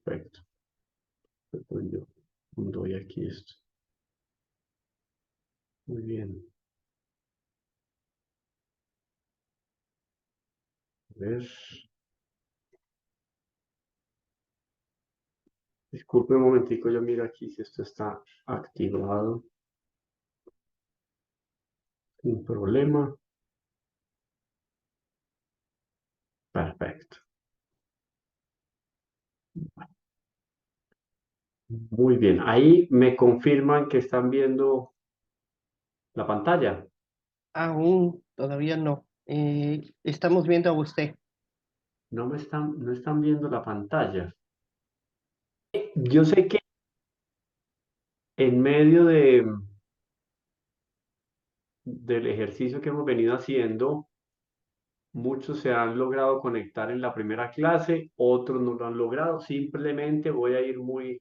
Perfecto. Pues yo doy aquí esto. Muy bien. A ver. Disculpe un momentico, yo miro aquí si esto está activado. Sin problema. Perfecto. Muy bien. Ahí me confirman que están viendo la pantalla. Aún, todavía no. Estamos viendo a usted. No están viendo la pantalla. Yo sé que en medio del ejercicio que hemos venido haciendo, muchos se han logrado conectar en la primera clase, otros no lo han logrado. Simplemente voy a ir muy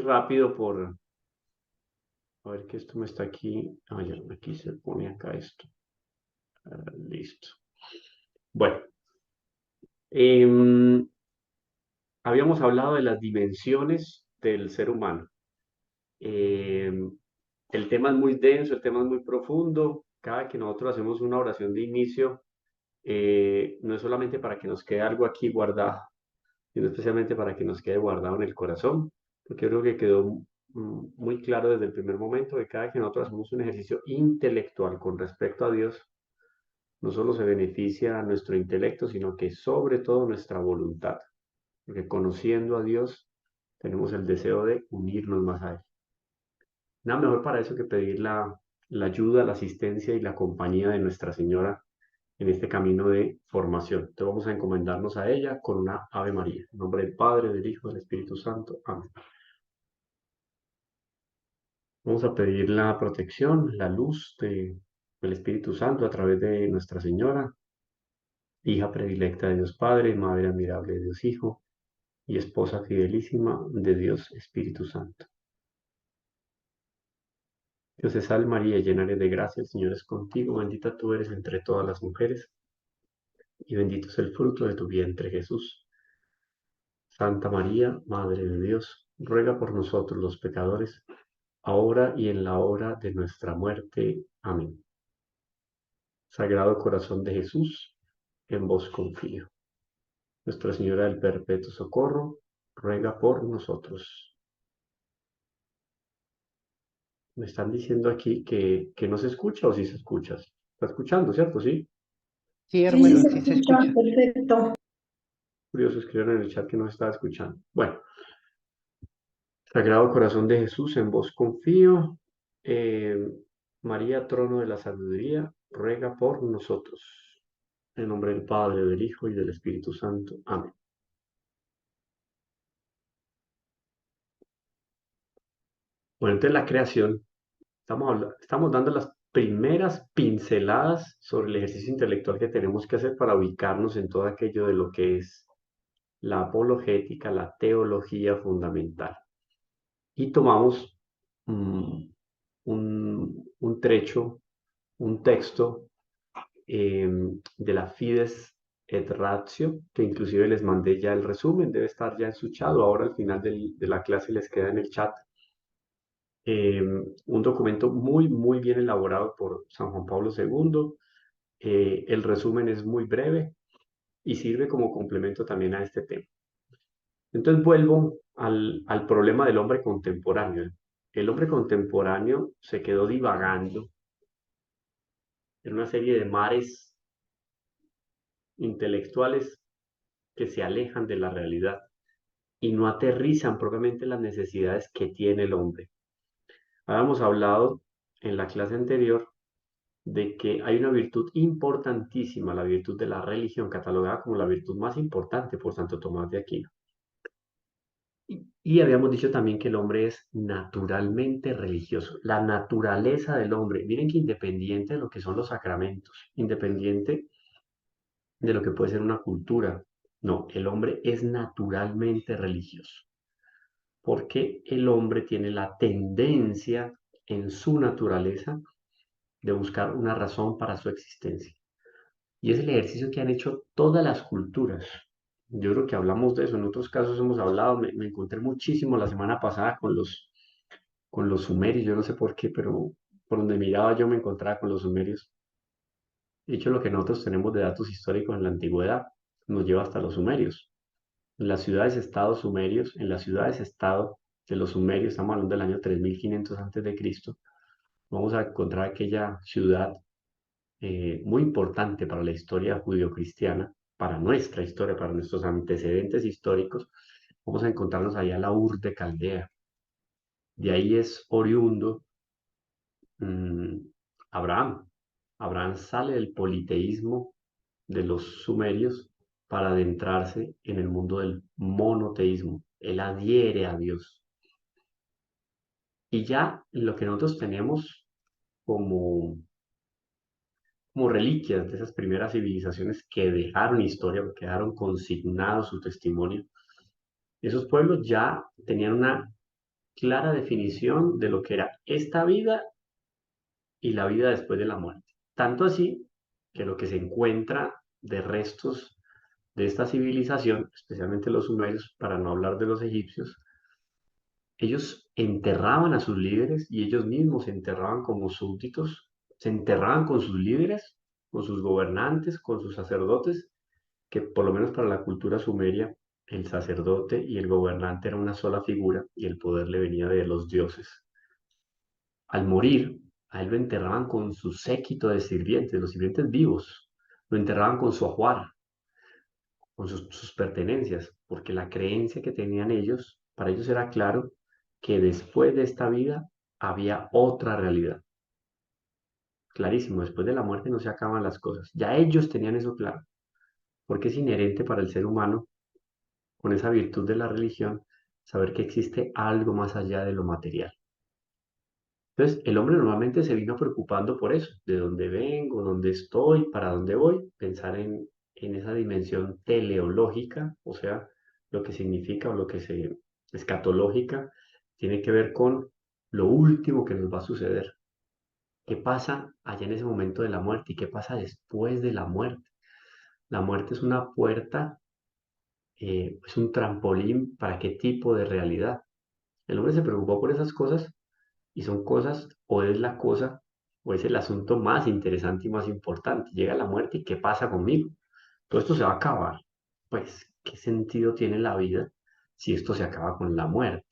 rápido a ver que esto me está aquí. Ah, ya, aquí se pone acá esto. Listo. Bueno, em, habíamos hablado de las dimensiones del ser humano. Em, el tema es muy denso, el tema es muy profundo. Cada que nosotros hacemos una oración de inicio, no es solamente para que nos quede algo aquí guardado, sino especialmente para que nos quede guardado en el corazón, porque yo creo que quedó muy claro desde el primer momento que cada que nosotros hacemos un ejercicio intelectual con respecto a Dios, no solo se beneficia a nuestro intelecto, sino que sobre todo nuestra voluntad, porque conociendo a Dios tenemos el deseo de unirnos más a Él. Nada mejor para eso que pedir la ayuda, la asistencia y la compañía de Nuestra Señora en este camino de formación. Entonces vamos a encomendarnos a ella con una Ave María. En nombre del Padre, del Hijo, del Espíritu Santo. Amén. Vamos a pedir la protección, la luz del Espíritu Santo a través de Nuestra Señora, hija predilecta de Dios Padre, madre admirable de Dios Hijo y esposa fidelísima de Dios Espíritu Santo. Dios te salve María, llena eres de gracia, el Señor es contigo, bendita tú eres entre todas las mujeres y bendito es el fruto de tu vientre Jesús. Santa María, Madre de Dios, ruega por nosotros los pecadores, ahora y en la hora de nuestra muerte. Amén. Sagrado Corazón de Jesús, en vos confío. Nuestra Señora del Perpetuo Socorro, ruega por nosotros. Me están diciendo aquí que no se escucha o sí se escucha. Está escuchando, ¿cierto? Sí. Sí, Sí, sí hermano, se sí se escucha, escucha. perfecto. Curioso, escribieron en el chat que no estaba escuchando. Bueno, Sagrado Corazón de Jesús, en vos confío. Eh, María, trono de la sabiduría, ruega por nosotros. En nombre del Padre, del Hijo y del Espíritu Santo. Amén. Bueno, entonces la creación, estamos dando las primeras pinceladas sobre el ejercicio intelectual que tenemos que hacer para ubicarnos en todo aquello de lo que es la apologética, la teología fundamental. Y tomamos un trecho, un texto de la Fides et Ratio, que inclusive les mandé ya el resumen, debe estar ya ensuchado, ahora al final de la clase les queda en el chat. Un documento muy bien elaborado por San Juan Pablo II. El resumen es muy breve y sirve como complemento también a este tema. Entonces vuelvo al problema del hombre contemporáneo. El hombre contemporáneo se quedó divagando en una serie de mares intelectuales que se alejan de la realidad y no aterrizan propiamente las necesidades que tiene el hombre. Habíamos hablado en la clase anterior de que hay una virtud importantísima, la virtud de la religión, catalogada como la virtud más importante por Santo Tomás de Aquino. Y habíamos dicho también que el hombre es naturalmente religioso. La naturaleza del hombre, miren que independiente de lo que son los sacramentos, independiente de lo que puede ser una cultura, no, el hombre es naturalmente religioso, porque el hombre tiene la tendencia en su naturaleza de buscar una razón para su existencia. Y es el ejercicio que han hecho todas las culturas. Yo creo que hablamos de eso, en otros casos hemos hablado, me encontré muchísimo la semana pasada con los sumerios, yo no sé por qué, pero por donde miraba yo me encontraba con los sumerios. De hecho, lo que nosotros tenemos de datos históricos en la antigüedad nos lleva hasta los sumerios. En las ciudades-estado sumerios, en las ciudades-estado de los sumerios, estamos hablando del año 3500 antes de Cristo, vamos a encontrar aquella ciudad muy importante para la historia judio-cristiana, para nuestra historia, para nuestros antecedentes históricos. Vamos a encontrarnos allá la Ur de Caldea. De ahí es oriundo mm, Abraham. Abraham sale del politeísmo de los sumerios para adentrarse en el mundo del monoteísmo. Él adhiere a Dios. Y ya lo que nosotros tenemos como, como reliquias de esas primeras civilizaciones que dejaron historia, que dejaron consignado su testimonio, esos pueblos ya tenían una clara definición de lo que era esta vida y la vida después de la muerte. Tanto así que lo que se encuentra de restos de esta civilización, especialmente los sumerios, para no hablar de los egipcios, ellos enterraban a sus líderes y ellos mismos se enterraban como súbditos, se enterraban con sus líderes, con sus gobernantes, con sus sacerdotes, que por lo menos para la cultura sumeria, el sacerdote y el gobernante era una sola figura y el poder le venía de los dioses. Al morir, a él lo enterraban con su séquito de sirvientes, los sirvientes vivos, lo enterraban con su ajuar, con sus pertenencias, porque la creencia que tenían ellos, para ellos era claro que después de esta vida había otra realidad. Clarísimo, después de la muerte no se acaban las cosas. Ya ellos tenían eso claro, porque es inherente para el ser humano, con esa virtud de la religión, saber que existe algo más allá de lo material. Entonces, el hombre normalmente se vino preocupando por eso, de dónde vengo, dónde estoy, para dónde voy, pensar en esa dimensión teleológica, o sea, lo que significa o lo que se escatológica, tiene que ver con lo último que nos va a suceder. ¿Qué pasa allá en ese momento de la muerte y qué pasa después de la muerte? La muerte es una puerta, es un trampolín para qué tipo de realidad. El hombre se preocupó por esas cosas y son cosas, o es la cosa, o es el asunto más interesante y más importante. Llega la muerte y ¿qué pasa conmigo? Todo esto se va a acabar. Pues, ¿qué sentido tiene la vida si esto se acaba con la muerte?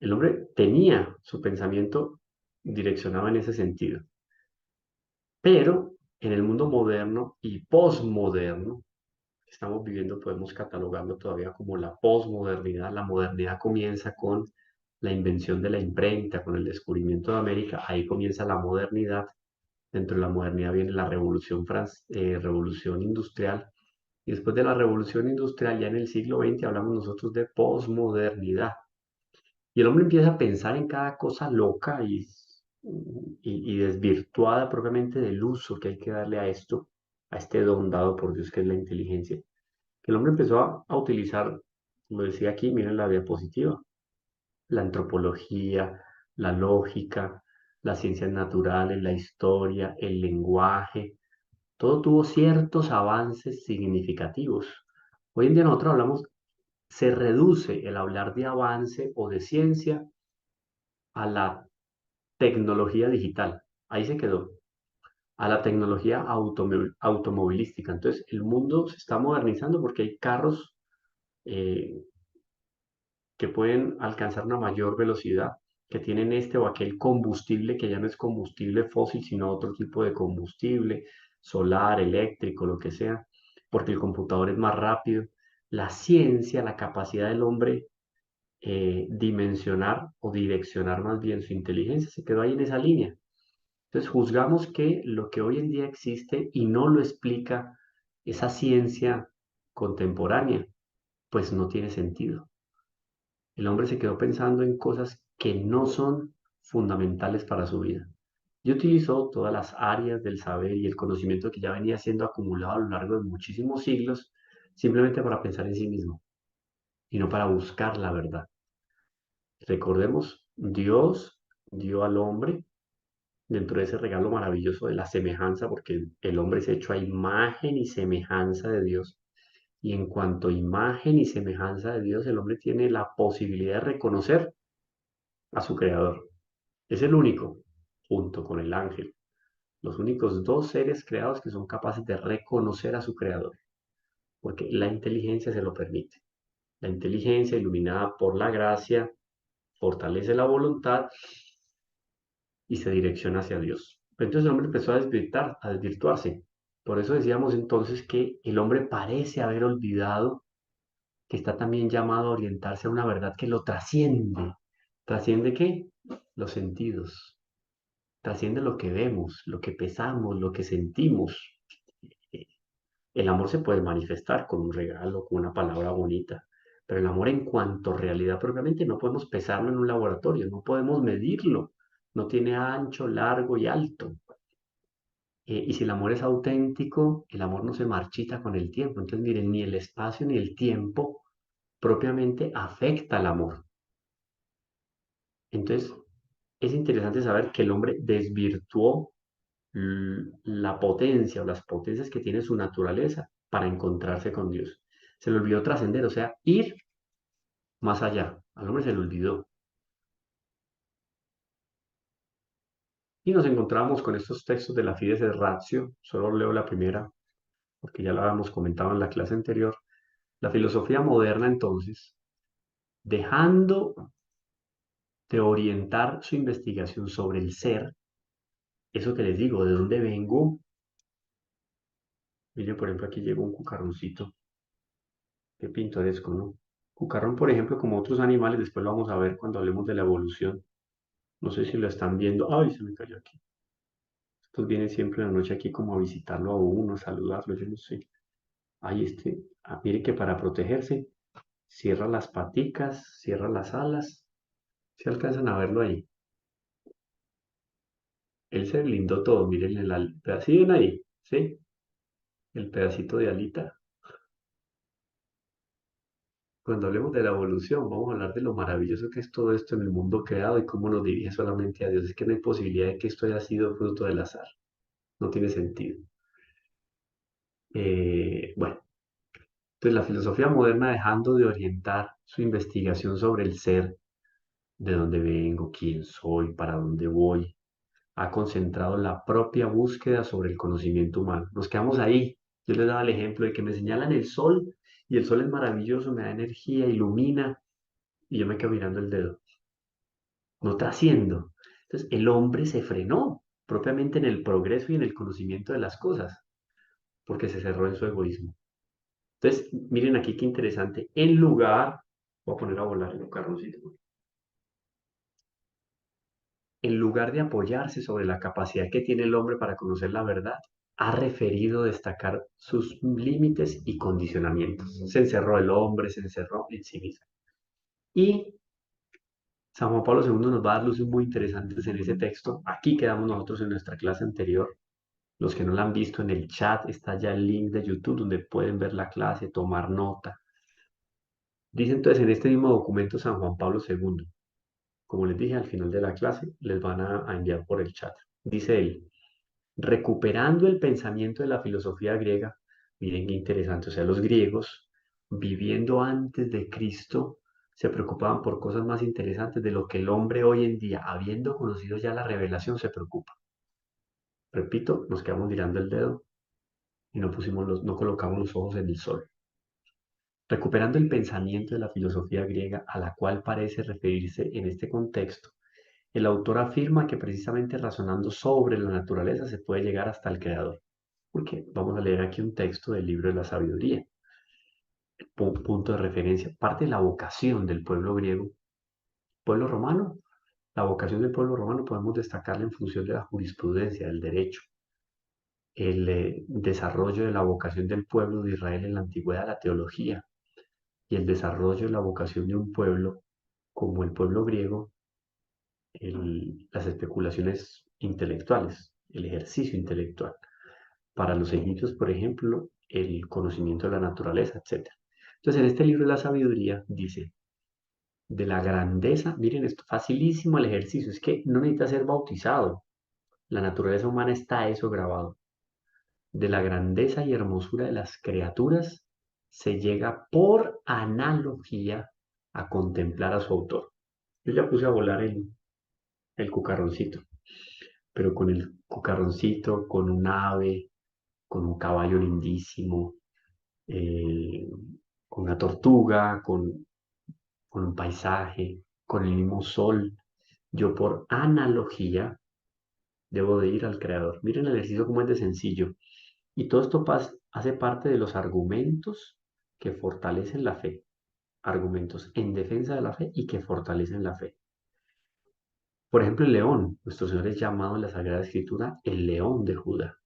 El hombre tenía su pensamiento direccionado en ese sentido, pero en el mundo moderno y posmoderno que estamos viviendo podemos catalogarlo todavía como la posmodernidad. La modernidad comienza con la invención de la imprenta, con el descubrimiento de América, ahí comienza la modernidad. Dentro de la modernidad viene la revolución industrial. Y después de la revolución industrial, ya en el siglo XX, hablamos nosotros de posmodernidad. Y el hombre empieza a pensar en cada cosa loca y desvirtuada propiamente del uso que hay que darle a esto, a este don dado por Dios que es la inteligencia. Que el hombre empezó a utilizar, lo decía aquí, miren la diapositiva, la antropología, la lógica, las ciencias naturales, la historia, el lenguaje, todo tuvo ciertos avances significativos. Hoy en día nosotros hablamos, se reduce el hablar de avance o de ciencia a la tecnología digital. Ahí se quedó, a la tecnología automovilística. Entonces, el mundo se está modernizando porque hay carros eh, que pueden alcanzar una mayor velocidad, que tienen este o aquel combustible que ya no es combustible fósil, sino otro tipo de combustible, solar, eléctrico, lo que sea, porque el computador es más rápido. La ciencia, la capacidad del hombre dimensionar o direccionar más bien su inteligencia se quedó ahí en esa línea. Entonces juzgamos que lo que hoy en día existe y no lo explica esa ciencia contemporánea, pues no tiene sentido. El hombre se quedó pensando en cosas que no son fundamentales para su vida. Y utilizó todas las áreas del saber y el conocimiento que ya venía siendo acumulado a lo largo de muchísimos siglos simplemente para pensar en sí mismo y no para buscar la verdad. Recordemos, Dios dio al hombre dentro de ese regalo maravilloso de la semejanza, porque el hombre es hecho a imagen y semejanza de Dios. Y en cuanto a imagen y semejanza de Dios, el hombre tiene la posibilidad de reconocer a su creador. Es el único, junto con el ángel, los únicos dos seres creados que son capaces de reconocer a su creador, porque la inteligencia se lo permite. La inteligencia, iluminada por la gracia, fortalece la voluntad y se direcciona hacia Dios. Pero entonces el hombre empezó a desvirtuarse. Por eso decíamos entonces que el hombre parece haber olvidado que está también llamado a orientarse a una verdad que lo trasciende. ¿Trasciende qué? Los sentidos. Trasciende lo que vemos, lo que pensamos, lo que sentimos. El amor se puede manifestar con un regalo, con una palabra bonita, pero el amor en cuanto a realidad propiamente no podemos pesarlo en un laboratorio, no podemos medirlo. No tiene ancho, largo y alto. Y si el amor es auténtico, el amor no se marchita con el tiempo. Entonces, miren, ni el espacio ni el tiempo propiamente afecta al amor. Entonces, es interesante saber que el hombre desvirtuó la potencia o las potencias que tiene su naturaleza para encontrarse con Dios. Se le olvidó trascender, o sea, ir más allá. Al hombre se le olvidó. Y nos encontramos con estos textos de la Fides et Ratio. Solo leo la primera, porque ya la habíamos comentado en la clase anterior. La filosofía moderna, entonces, dejando de orientar su investigación sobre el ser, eso que les digo, de dónde vengo. Miren, por ejemplo, aquí llegó un cucarroncito. Qué pintoresco, ¿no? Cucarrón, por ejemplo, como otros animales, después lo vamos a ver cuando hablemos de la evolución. No sé si lo están viendo. Ay, se me cayó aquí. Estos vienen siempre en la noche aquí como a visitarlo a uno, a saludarlo, yo no sé. Ay, mire que para protegerse, cierra las paticas, cierra las alas. Si alcanzan a verlo ahí. Él se blindó todo, miren el pedacito ahí, ¿sí? El pedacito de alita. Cuando hablemos de la evolución, vamos a hablar de lo maravilloso que es todo esto en el mundo creado y cómo nos dirige solamente a Dios. Es que no hay posibilidad de que esto haya sido fruto del azar. No tiene sentido. Bueno, entonces la filosofía moderna, dejando de orientar su investigación sobre el ser, de dónde vengo, quién soy, para dónde voy, ha concentrado la propia búsqueda sobre el conocimiento humano. Nos quedamos ahí. Yo les daba el ejemplo de que me señalan el sol y el sol es maravilloso, me da energía, ilumina y yo me quedo mirando el dedo. No trasciendo. Entonces el hombre se frenó propiamente en el progreso y en el conocimiento de las cosas porque se cerró en su egoísmo. Entonces, miren aquí qué interesante. En lugar, voy a poner a volar el carroncito. En lugar de apoyarse sobre la capacidad que tiene el hombre para conocer la verdad, ha referido destacar sus límites y condicionamientos. Se encerró el hombre, se encerró en sí mismo. Y San Juan Pablo II nos va a dar luces muy interesantes en ese texto. Aquí quedamos nosotros en nuestra clase anterior. Los que no la han visto en el chat, está ya el link de YouTube donde pueden ver la clase, tomar nota. Dice entonces en este mismo documento San Juan Pablo II, como les dije al final de la clase, les van a enviar por el chat. Dice él, recuperando el pensamiento de la filosofía griega, miren qué interesante, o sea, los griegos, viviendo antes de Cristo, se preocupaban por cosas más interesantes de lo que el hombre hoy en día, habiendo conocido ya la revelación, se preocupa. Repito, nos quedamos mirando el dedo y no colocamos los ojos en el sol. Recuperando el pensamiento de la filosofía griega a la cual parece referirse en este contexto, el autor afirma que precisamente razonando sobre la naturaleza se puede llegar hasta el creador. Porque vamos a leer aquí un texto del libro de la sabiduría, punto de referencia, parte de la vocación del pueblo griego, pueblo romano. La vocación del pueblo romano podemos destacarla en función de la jurisprudencia, del derecho, el desarrollo de la vocación del pueblo de Israel en la antigüedad, la teología, y el desarrollo de la vocación de un pueblo como el pueblo griego, las especulaciones intelectuales, el ejercicio intelectual. Para los egipcios, por ejemplo, el conocimiento de la naturaleza, etc. Entonces, en este libro de la sabiduría dice, de la grandeza, miren esto, facilísimo el ejercicio, es que no necesita ser bautizado, la naturaleza humana está eso grabado, de la grandeza y hermosura de las criaturas, se llega por analogía a contemplar a su autor. Yo ya puse a volar el cucarroncito, pero con el cucarroncito, con un ave, con un caballo lindísimo, eh, con una tortuga, con un paisaje, con el mismo sol, yo por analogía debo de ir al creador. Miren el ejercicio como es de sencillo. Y todo esto hace parte de los argumentos que fortalecen la fe. Argumentos en defensa de la fe y que fortalecen la fe. Por ejemplo, el león. Nuestro Señor es llamado en la Sagrada Escritura el león de Judá.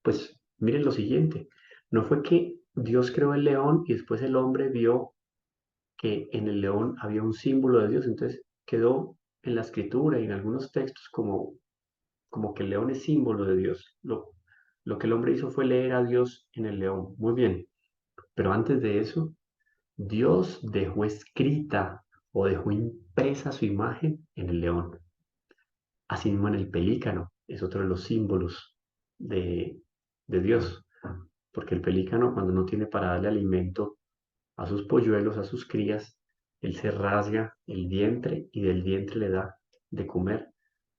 Pues miren lo siguiente. No fue que Dios creó el león y después el hombre vio que en el león había un símbolo de Dios. Entonces quedó en la Escritura y en algunos textos como que el león es símbolo de Dios. Lo que el hombre hizo fue leer a Dios en el león. Muy bien. Pero antes de eso, Dios dejó escrita o dejó impresa su imagen en el león. Asimismo en el pelícano, es otro de los símbolos de, de Dios. Porque el pelícano cuando no tiene para darle alimento a sus polluelos, a sus crías, él se rasga el vientre y del vientre le da de comer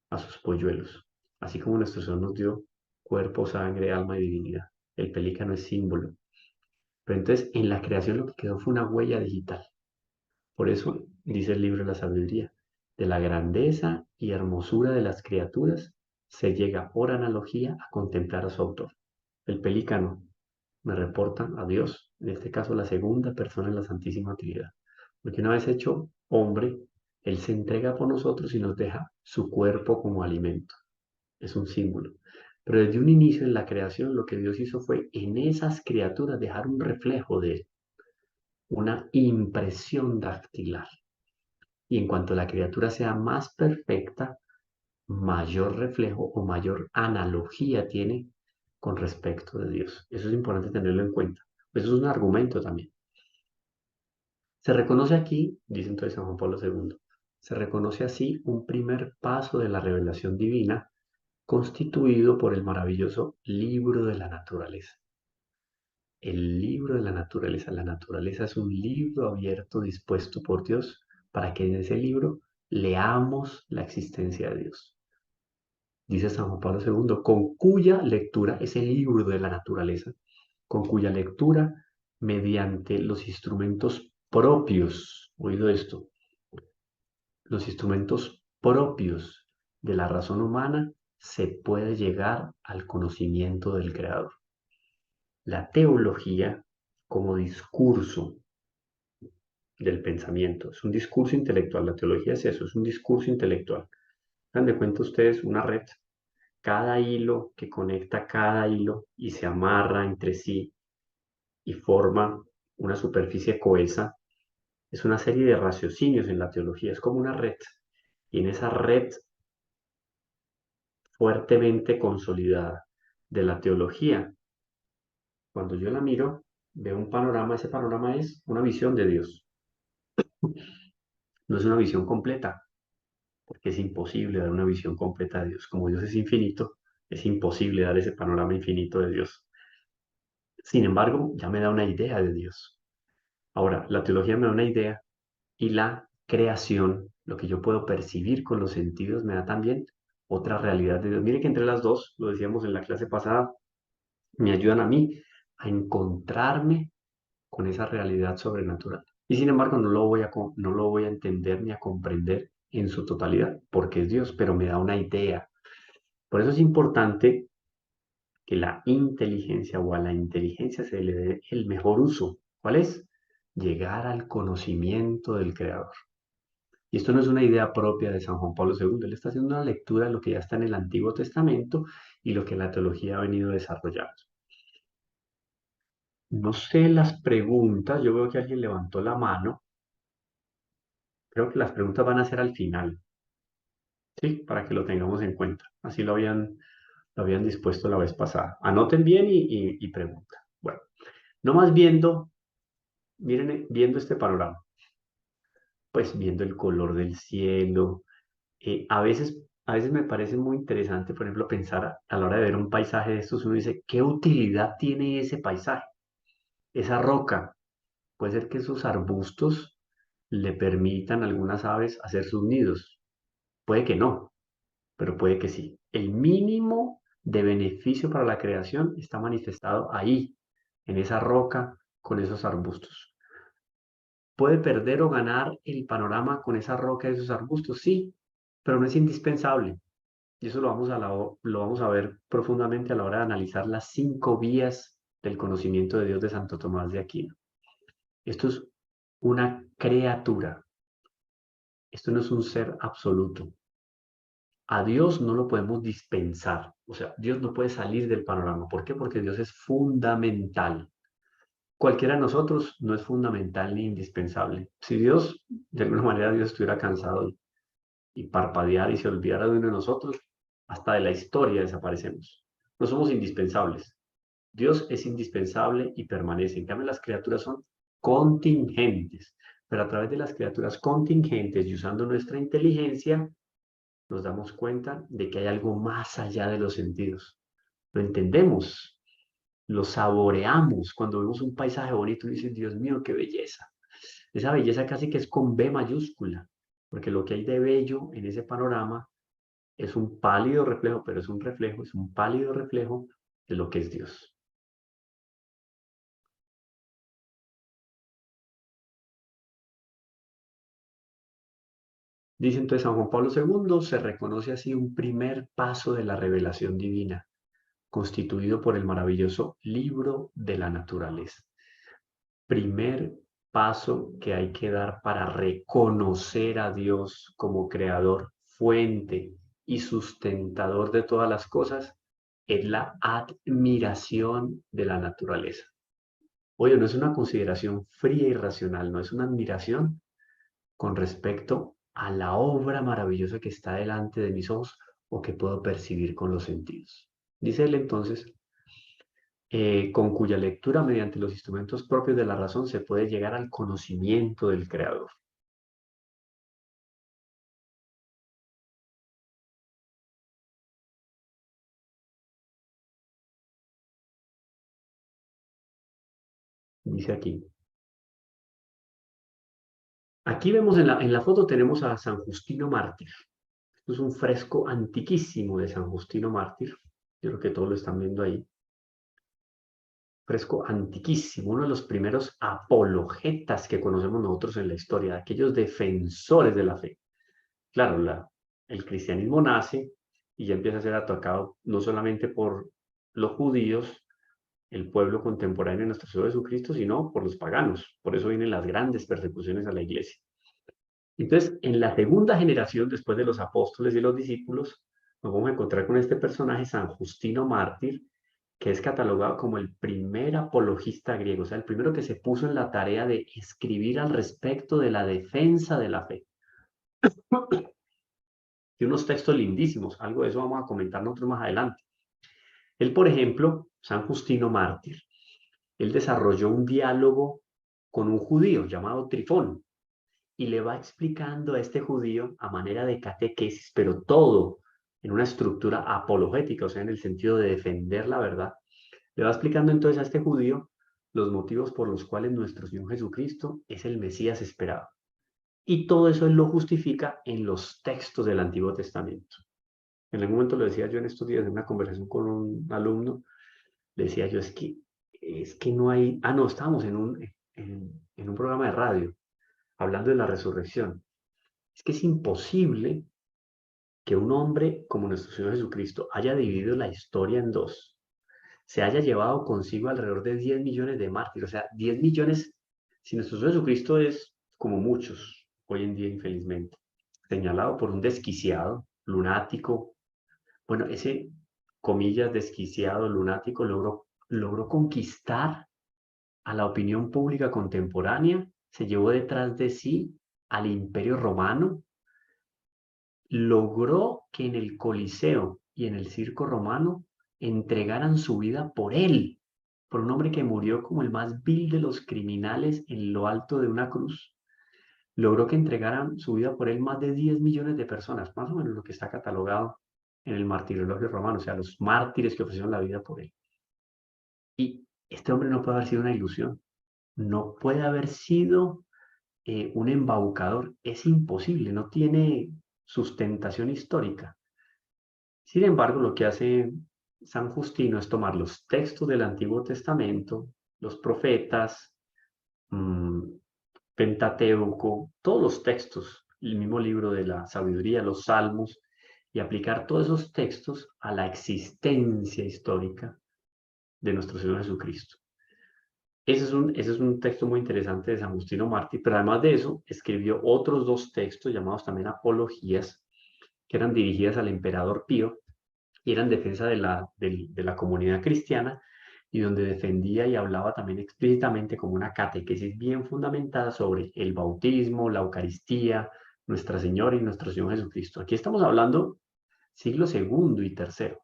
a sus polluelos. Así como nuestro Señor nos dio cuerpo, sangre, alma y divinidad. El pelícano es símbolo. Pero entonces en la creación lo que quedó fue una huella digital. Por eso dice el libro de la sabiduría, de la grandeza y hermosura de las criaturas se llega por analogía a contemplar a su autor. El pelícano me reporta a Dios, en este caso la segunda persona en la Santísima Trinidad. Porque una vez hecho hombre, Él se entrega por nosotros y nos deja su cuerpo como alimento. Es un símbolo. Pero desde un inicio en la creación lo que Dios hizo fue en esas criaturas dejar un reflejo de Él, una impresión dactilar. Y en cuanto la criatura sea más perfecta, mayor reflejo o mayor analogía tiene con respecto de Dios. Eso es importante tenerlo en cuenta. Eso es un argumento también. Se reconoce aquí, dice entonces San Juan Pablo II, se reconoce así un primer paso de la revelación divina constituido por el maravilloso libro de la naturaleza. El libro de la naturaleza. La naturaleza es un libro abierto dispuesto por Dios para que en ese libro leamos la existencia de Dios. Dice San Juan Pablo II, con cuya lectura, ese libro de la naturaleza, con cuya lectura, mediante los instrumentos propios, oído esto, los instrumentos propios de la razón humana, se puede llegar al conocimiento del Creador. La teología como discurso del pensamiento, es un discurso intelectual, la teología es eso, es un discurso intelectual. Dan de cuenta ustedes una red, cada hilo que conecta cada hilo y se amarra entre sí y forma una superficie cohesa, es una serie de raciocinios en la teología, es como una red. Y en esa red fuertemente consolidada de la teología, cuando yo la miro, veo un panorama, ese panorama es una visión de Dios, no es una visión completa, porque es imposible dar una visión completa de Dios. Como Dios es infinito, es imposible dar ese panorama infinito de Dios. Sin embargo, ya me da una idea de Dios. Ahora, la teología me da una idea y la creación, lo que yo puedo percibir con los sentidos, me da también otra realidad de Dios. Mire que entre las dos, lo decíamos en la clase pasada, me ayudan a mí a encontrarme con esa realidad sobrenatural. Y sin embargo, no lo voy a entender ni a comprender en su totalidad, porque es Dios, pero me da una idea. Por eso es importante que la inteligencia o a la inteligencia se le dé el mejor uso. ¿Cuál es? Llegar al conocimiento del Creador. Y esto no es una idea propia de San Juan Pablo II, él está haciendo una lectura de lo que ya está en el Antiguo Testamento y lo que la teología ha venido desarrollando. No sé las preguntas, yo veo que alguien levantó la mano, creo que las preguntas van a ser al final, ¿sí? Para que lo tengamos en cuenta. Así lo habían dispuesto la vez pasada. Anoten bien y preguntan. Bueno, no más viendo, miren, viendo este panorama, pues viendo el color del cielo, a veces me parece muy interesante, por ejemplo, pensar a la hora de ver un paisaje de estos, uno dice, ¿qué utilidad tiene ese paisaje? Esa roca, puede ser que esos arbustos le permitan a algunas aves hacer sus nidos. Puede que no, pero puede que sí. El mínimo de beneficio para la creación está manifestado ahí, en esa roca, con esos arbustos. ¿Puede perder o ganar el panorama con esa roca y esos arbustos? Sí, pero no es indispensable. Y eso lo vamos a ver profundamente a la hora de analizar las 5 vías del conocimiento de Dios de Santo Tomás de Aquino. Esto es una criatura. Esto no es un ser absoluto. A Dios no lo podemos dispensar. O sea, Dios no puede salir del panorama. ¿Por qué? Porque Dios es fundamental. Cualquiera de nosotros no es fundamental ni indispensable. Si Dios, de alguna manera, Dios estuviera cansado y parpadear y se olvidara de uno de nosotros, hasta de la historia desaparecemos. No somos indispensables. Dios es indispensable y permanece. En cambio, las criaturas son contingentes. Pero a través de las criaturas contingentes y usando nuestra inteligencia, nos damos cuenta de que hay algo más allá de los sentidos. Lo entendemos, lo saboreamos. Cuando vemos un paisaje bonito y dices, Dios mío, qué belleza. Esa belleza casi que es con B mayúscula, porque lo que hay de bello en ese panorama es un pálido reflejo, pero es un reflejo, es un pálido reflejo de lo que es Dios. Dice entonces San Juan Pablo II, se reconoce así un primer paso de la revelación divina, constituido por el maravilloso libro de la naturaleza. Primer paso que hay que dar para reconocer a Dios como creador, fuente y sustentador de todas las cosas, es la admiración de la naturaleza. Oye, no es una consideración fría y racional, no es una admiración con respecto a la obra maravillosa que está delante de mis ojos o que puedo percibir con los sentidos. Dice él entonces, con cuya lectura mediante los instrumentos propios de la razón se puede llegar al conocimiento del Creador. Dice aquí. Aquí vemos en la foto tenemos a San Justino Mártir. Esto es un fresco antiquísimo de San Justino Mártir. Yo creo que todos lo están viendo ahí. Fresco antiquísimo, uno de los primeros apologetas que conocemos nosotros en la historia, aquellos defensores de la fe. Claro, el cristianismo nace y ya empieza a ser atacado no solamente por los judíos, el pueblo contemporáneo de nuestro Señor Jesucristo, sino por los paganos. Por eso vienen las grandes persecuciones a la iglesia. Entonces, en la segunda generación, después de los apóstoles y los discípulos, nos vamos a encontrar con este personaje, San Justino Mártir, que es catalogado como el primer apologista griego, o sea, el primero que se puso en la tarea de escribir al respecto de la defensa de la fe. Y unos textos lindísimos, algo de eso vamos a comentar nosotros más adelante. Él, por ejemplo, San Justino Mártir, él desarrolló un diálogo con un judío llamado Trifón y le va explicando a este judío a manera de catequesis, pero todo en una estructura apologética, o sea, en el sentido de defender la verdad. Le va explicando entonces a este judío los motivos por los cuales nuestro Señor Jesucristo es el Mesías esperado. Y todo eso él lo justifica en los textos del Antiguo Testamento. En algún momento lo decía yo en estos días en una conversación con un alumno, le decía yo, es que no hay, no, estábamos en un programa de radio hablando de la resurrección. Es que es imposible que un hombre como nuestro Señor Jesucristo haya dividido la historia en dos, se haya llevado consigo alrededor de 10 millones de mártires, o sea, 10 millones, si nuestro Señor Jesucristo es como muchos hoy en día, infelizmente, señalado por un desquiciado, lunático, bueno, ese, comillas, desquiciado, lunático, logró conquistar a la opinión pública contemporánea, se llevó detrás de sí al Imperio Romano, logró que en el Coliseo y en el circo romano entregaran su vida por él, por un hombre que murió como el más vil de los criminales en lo alto de una cruz. Logró que entregaran su vida por él más de 10 millones de personas, más o menos lo que está catalogado en el martirologio romano, o sea, los mártires que ofrecieron la vida por él. Y este hombre no puede haber sido una ilusión. no puede haber sido un embaucador. Es imposible, no tiene sustentación histórica. Sin embargo, lo que hace San Justino es tomar los textos del Antiguo Testamento, los profetas, mm, Pentateuco, todos los textos, el mismo libro de la sabiduría, los salmos, y aplicar todos esos textos a la existencia histórica de nuestro Señor Jesucristo. Ese es un texto muy interesante de San Justino Mártir, pero además de eso, escribió otros dos textos llamados también apologías, que eran dirigidas al emperador Pío y eran defensa de la comunidad cristiana, y donde defendía y hablaba también explícitamente como una catequesis bien fundamentada sobre el bautismo, la Eucaristía, Nuestra Señora y nuestro Señor Jesucristo. Aquí estamos hablando siglo segundo y tercero.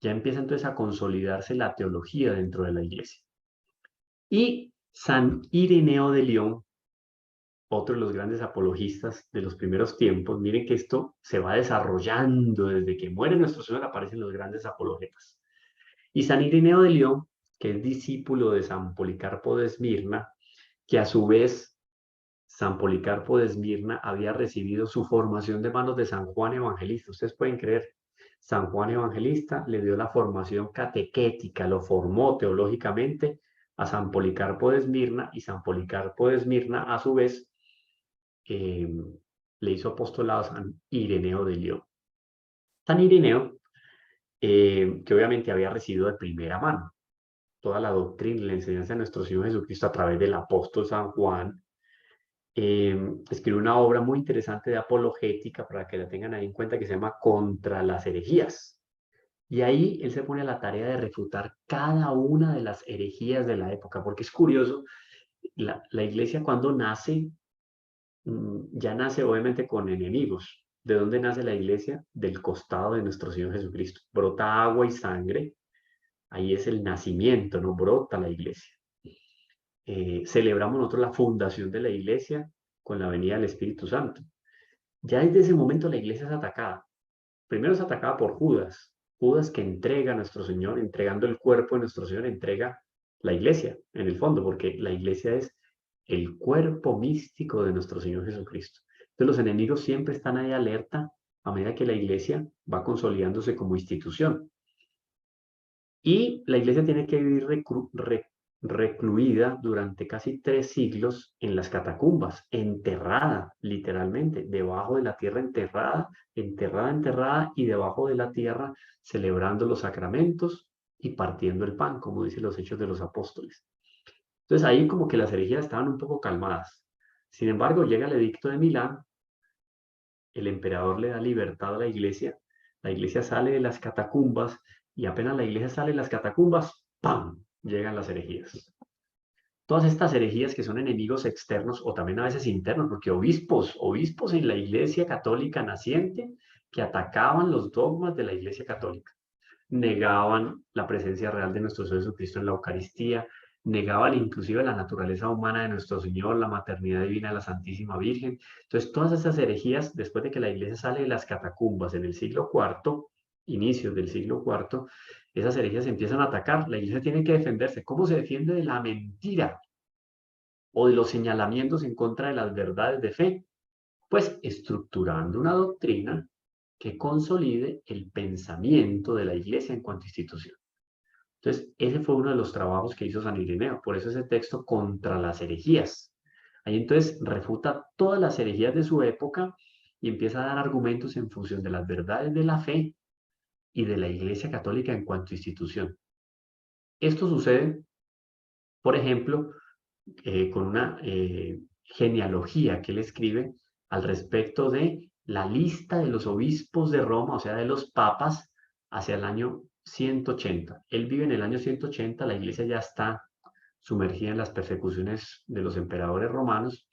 Ya empieza entonces a consolidarse la teología dentro de la iglesia. Y San Ireneo de León, otro de los grandes apologistas de los primeros tiempos, miren que esto se va desarrollando desde que muere nuestro Señor, aparecen los grandes apologetas. Y San Ireneo de León, que es discípulo de San Policarpo de Esmirna, que a su vez San Policarpo de Esmirna había recibido su formación de manos de San Juan Evangelista. Ustedes pueden creer, San Juan Evangelista le dio la formación catequética, lo formó teológicamente a San Policarpo de Esmirna, y San Policarpo de Esmirna a su vez eh, le hizo apostolado a San Ireneo de León. San Ireneo, que obviamente había recibido de primera mano toda la doctrina y la enseñanza de nuestro Señor Jesucristo a través del apóstol San Juan, escribió una obra muy interesante de apologética, para que la tengan ahí en cuenta, que se llama Contra las herejías. Y ahí él se pone a la tarea de refutar cada una de las herejías de la época, porque es curioso, la iglesia cuando nace, ya nace obviamente con enemigos. ¿De dónde nace la iglesia? Del costado de nuestro Señor Jesucristo. Brota agua y sangre, ahí es el nacimiento, no brota la iglesia. Celebramos nosotros la fundación de la iglesia con la venida del Espíritu Santo. Ya desde ese momento la iglesia es atacada. Primero es atacada por Judas. Judas, que entrega a nuestro Señor, entregando el cuerpo de nuestro Señor, entrega la iglesia, en el fondo, porque la iglesia es el cuerpo místico de nuestro Señor Jesucristo. Entonces los enemigos siempre están ahí alerta a medida que la iglesia va consolidándose como institución. Y la iglesia tiene que vivir recluida durante casi 3 siglos en las catacumbas, enterrada literalmente, debajo de la tierra, enterrada, y debajo de la tierra, celebrando los sacramentos y partiendo el pan, como dicen los Hechos de los Apóstoles. Entonces ahí como que las herejías estaban un poco calmadas. Sin embargo, llega el edicto de Milán, el emperador le da libertad a la iglesia sale de las catacumbas, y apenas la iglesia sale de las catacumbas, ¡pam!, llegan las herejías. Todas estas herejías que son enemigos externos o también a veces internos, porque obispos en la iglesia católica naciente, que atacaban los dogmas de la iglesia católica, negaban la presencia real de nuestro Señor Jesucristo en la Eucaristía, negaban inclusive la naturaleza humana de nuestro Señor, la maternidad divina de la Santísima Virgen. Entonces, todas esas herejías, después de que la iglesia sale de las catacumbas en el siglo IV, inicios del siglo IV, esas herejías empiezan a atacar. La iglesia tiene que defenderse. ¿Cómo se defiende de la mentira o de los señalamientos en contra de las verdades de fe? Pues estructurando una doctrina que consolide el pensamiento de la iglesia en cuanto a institución. Entonces, ese fue uno de los trabajos que hizo San Ireneo. Por eso ese texto Contra las herejías. Ahí entonces refuta todas las herejías de su época y empieza a dar argumentos en función de las verdades de la fe y de la Iglesia Católica en cuanto a institución. Esto sucede, por ejemplo, con una genealogía que él escribe al respecto de la lista de los obispos de Roma, o sea, de los papas, hacia el año 180. Él vive en el año 180, la iglesia ya está sumergida en las persecuciones de los emperadores romanos,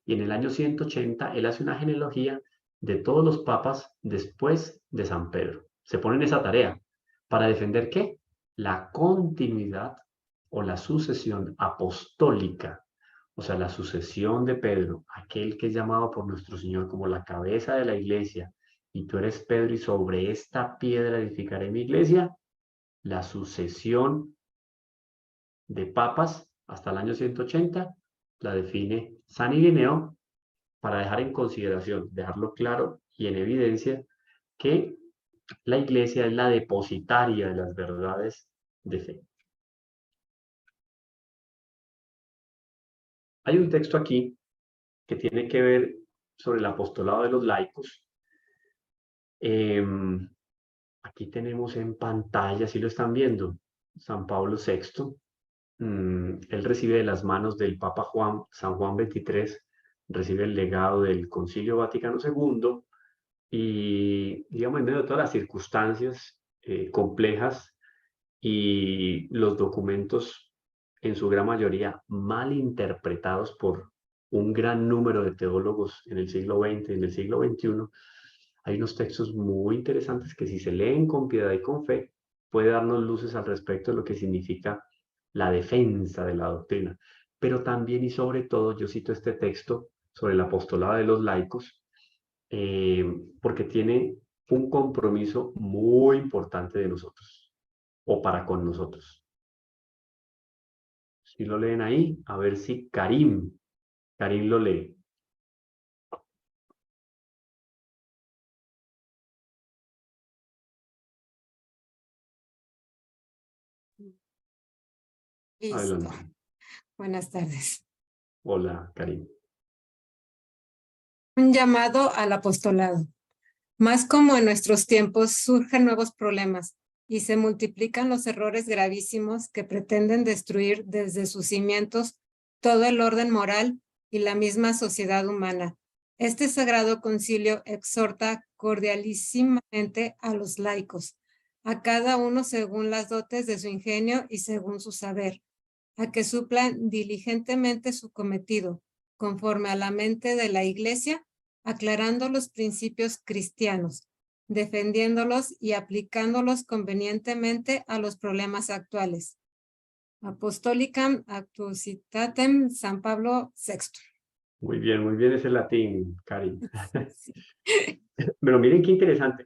y en el año 180 él hace una genealogía de todos los papas después de San Pedro. Se pone en esa tarea para defender ¿qué? La continuidad o la sucesión apostólica, o sea, la sucesión de Pedro, aquel que es llamado por nuestro Señor como la cabeza de la iglesia, y tú eres Pedro, y sobre esta piedra edificaré mi iglesia. La sucesión de papas Hasta el año 180 la define San Ireneo para dejar en consideración, dejarlo claro y en evidencia que la Iglesia es la depositaria de las verdades de fe. Hay un texto aquí que tiene que ver sobre el apostolado de los laicos. Aquí tenemos en pantalla, si lo están viendo, San Pablo VI. Él recibe de las manos del Papa Juan, San Juan XXIII, recibe el legado del Concilio Vaticano II y, digamos, en medio de todas las circunstancias complejas y los documentos, en su gran mayoría, mal interpretados por un gran número de teólogos en el siglo XX y en el siglo XXI, hay unos textos muy interesantes que si se leen con piedad y con fe, puede darnos luces al respecto de lo que significa la defensa de la doctrina. Pero también y sobre todo yo cito este texto sobre el apostolado de los laicos, eh, porque tiene un compromiso muy importante de nosotros o para con nosotros. Si lo leen ahí, a ver si Karim lo lee. Listo. Adelante. Buenas tardes. Hola, Karim. Un llamado al apostolado. Más como en nuestros tiempos surgen nuevos problemas y se multiplican los errores gravísimos que pretenden destruir desde sus cimientos todo el orden moral y la misma sociedad humana. Este Sagrado Concilio exhorta cordialísimamente a los laicos, a cada uno según las dotes de su ingenio y según su saber, a que suplan diligentemente su cometido, conforme a la mente de la Iglesia, aclarando los principios cristianos, defendiéndolos y aplicándolos convenientemente a los problemas actuales. Apostolicam Actuositatem San Pablo VI. Muy bien ese latín, Karim. Sí. Pero miren qué interesante.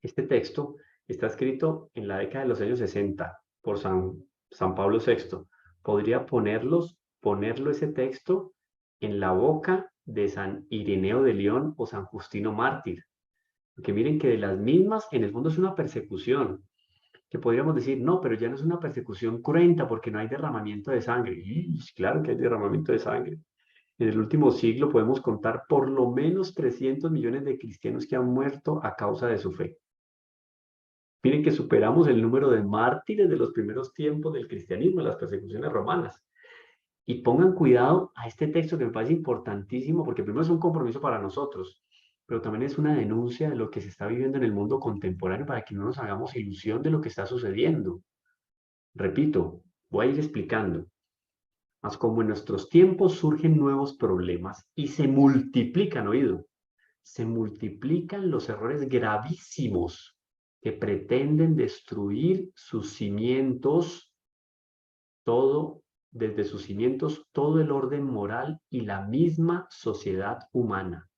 Este texto está escrito en la década de los años 60 por San Pablo VI. Podría ponerlo ese texto en la boca de San Ireneo de León o San Justino Mártir. Porque miren que de las mismas, en el fondo es una persecución, que podríamos decir, no, pero ya no es una persecución cruenta porque no hay derramamiento de sangre. Y claro que hay derramamiento de sangre. En el último siglo podemos contar por lo menos 300 millones de cristianos que han muerto a causa de su fe. Miren que superamos el número de mártires de los primeros tiempos del cristianismo, las persecuciones romanas. Y pongan cuidado a este texto que me parece importantísimo, porque primero es un compromiso para nosotros, pero también es una denuncia de lo que se está viviendo en el mundo contemporáneo para que no nos hagamos ilusión de lo que está sucediendo. Repito, voy a ir explicando. Mas como en nuestros tiempos surgen nuevos problemas y se multiplican, oído, se multiplican los errores gravísimos que pretenden destruir sus cimientos, todo, desde sus cimientos, todo el orden moral y la misma sociedad humana.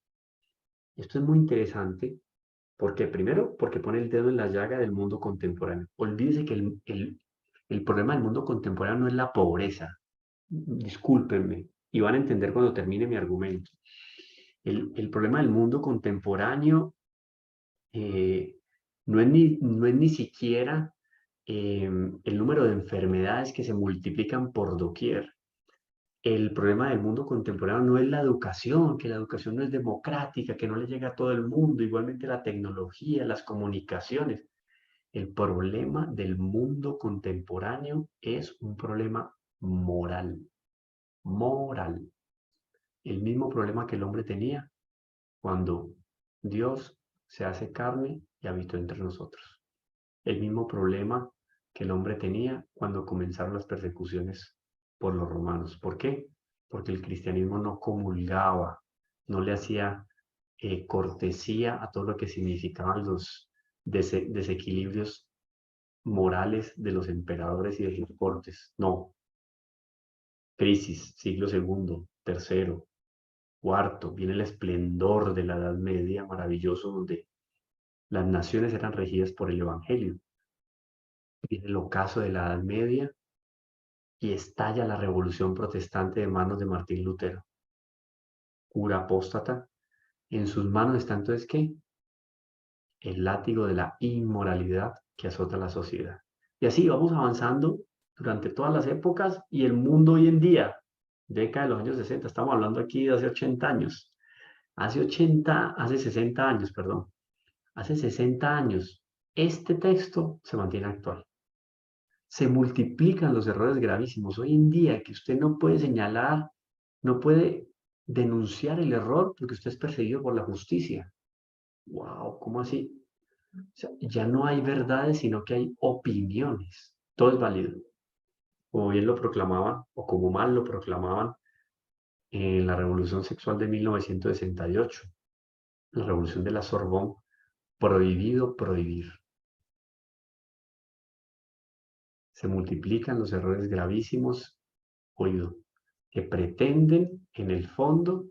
Esto es muy interesante porque, primero, porque pone el dedo en la llaga del mundo contemporáneo. Olvídese que el problema del mundo contemporáneo no es la pobreza. Discúlpenme, y van a entender cuando termine mi argumento. El problema del mundo contemporáneo eh, no es ni siquiera el número de enfermedades que se multiplican por doquier. El problema del mundo contemporáneo no es la educación, que la educación no es democrática, que no le llega a todo el mundo, igualmente la tecnología, las comunicaciones. El problema del mundo contemporáneo es un problema moral, moral. El mismo problema que el hombre tenía cuando Dios se hace carne y habitó entre nosotros. El mismo problema que el hombre tenía cuando comenzaron las persecuciones por los romanos. ¿Por qué? Porque el cristianismo no comulgaba, no le hacía cortesía a todo lo que significaban los desequilibrios morales de los emperadores y de sus cortes. No. Crisis, siglo segundo, tercero, cuarto, viene el esplendor de la Edad Media, maravilloso, donde las naciones eran regidas por el Evangelio. Viene el ocaso de la Edad Media, y estalla la revolución protestante de manos de Martín Lutero, cura apóstata. En sus manos está entonces, ¿qué? El látigo de la inmoralidad que azota la sociedad. Y así vamos avanzando durante todas las épocas y el mundo hoy en día, década de los años 60, estamos hablando aquí de hace 80 años, hace 60 años, perdón, hace 60 años, este texto se mantiene actual. Se multiplican los errores gravísimos. Hoy en día que usted no puede señalar, no puede denunciar el error porque usted es perseguido por la justicia. ¡Wow! ¿Cómo así? O sea, ya no hay verdades, sino que hay opiniones. Todo es válido. Como bien lo proclamaban, o como mal lo proclamaban en la Revolución Sexual de 1968, la Revolución de la Sorbonne, prohibido prohibir. Se multiplican los errores gravísimos, oído, que pretenden, en el fondo,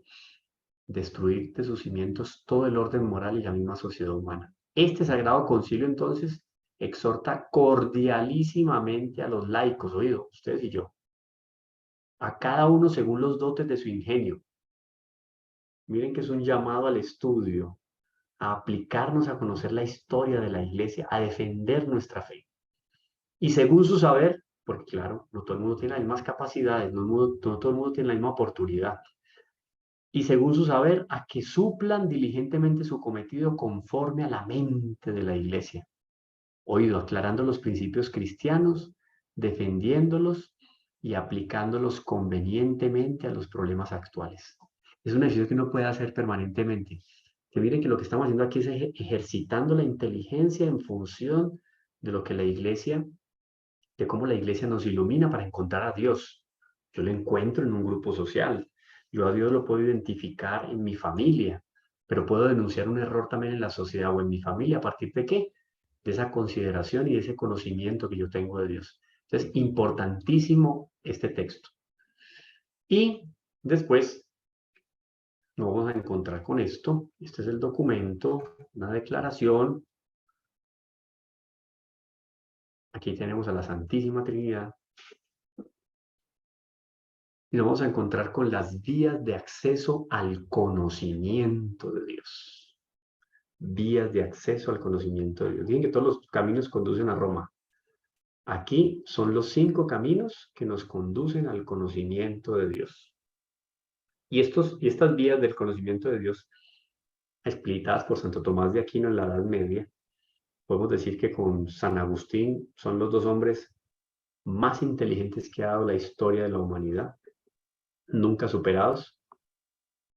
destruir de sus cimientos todo el orden moral y la misma sociedad humana. Este Sagrado Concilio, entonces, exhorta cordialísimamente a los laicos, oído, ustedes y yo, a cada uno según los dotes de su ingenio. Miren que es un llamado al estudio, a aplicarnos a conocer la historia de la Iglesia, a defender nuestra fe. Y según su saber, porque claro, no todo el mundo tiene las mismas capacidades, no todo el mundo tiene la misma oportunidad. Y según su saber, a que suplan diligentemente su cometido conforme a la mente de la Iglesia. Oído, aclarando los principios cristianos, defendiéndolos y aplicándolos convenientemente a los problemas actuales. Es un ejercicio que uno puede hacer permanentemente. Que miren que lo que estamos haciendo aquí es ejercitando la inteligencia en función de lo que la Iglesia, de cómo la Iglesia nos ilumina para encontrar a Dios. Yo lo encuentro en un grupo social. Yo a Dios lo puedo identificar en mi familia, pero puedo denunciar un error también en la sociedad o en mi familia. ¿A partir de qué? De esa consideración y de ese conocimiento que yo tengo de Dios. Entonces, importantísimo este texto. Y después nos vamos a encontrar con esto. Este es el documento, una declaración. Aquí tenemos a la Santísima Trinidad. Y nos vamos a encontrar con las vías de acceso al conocimiento de Dios. Vías de acceso al conocimiento de Dios. Dicen que todos los caminos conducen a Roma. Aquí son los 5 caminos que nos conducen al conocimiento de Dios. Y estas vías del conocimiento de Dios, explicadas por Santo Tomás de Aquino en la Edad Media, podemos decir que con San Agustín son los 2 hombres más inteligentes que ha dado la historia de la humanidad, nunca superados,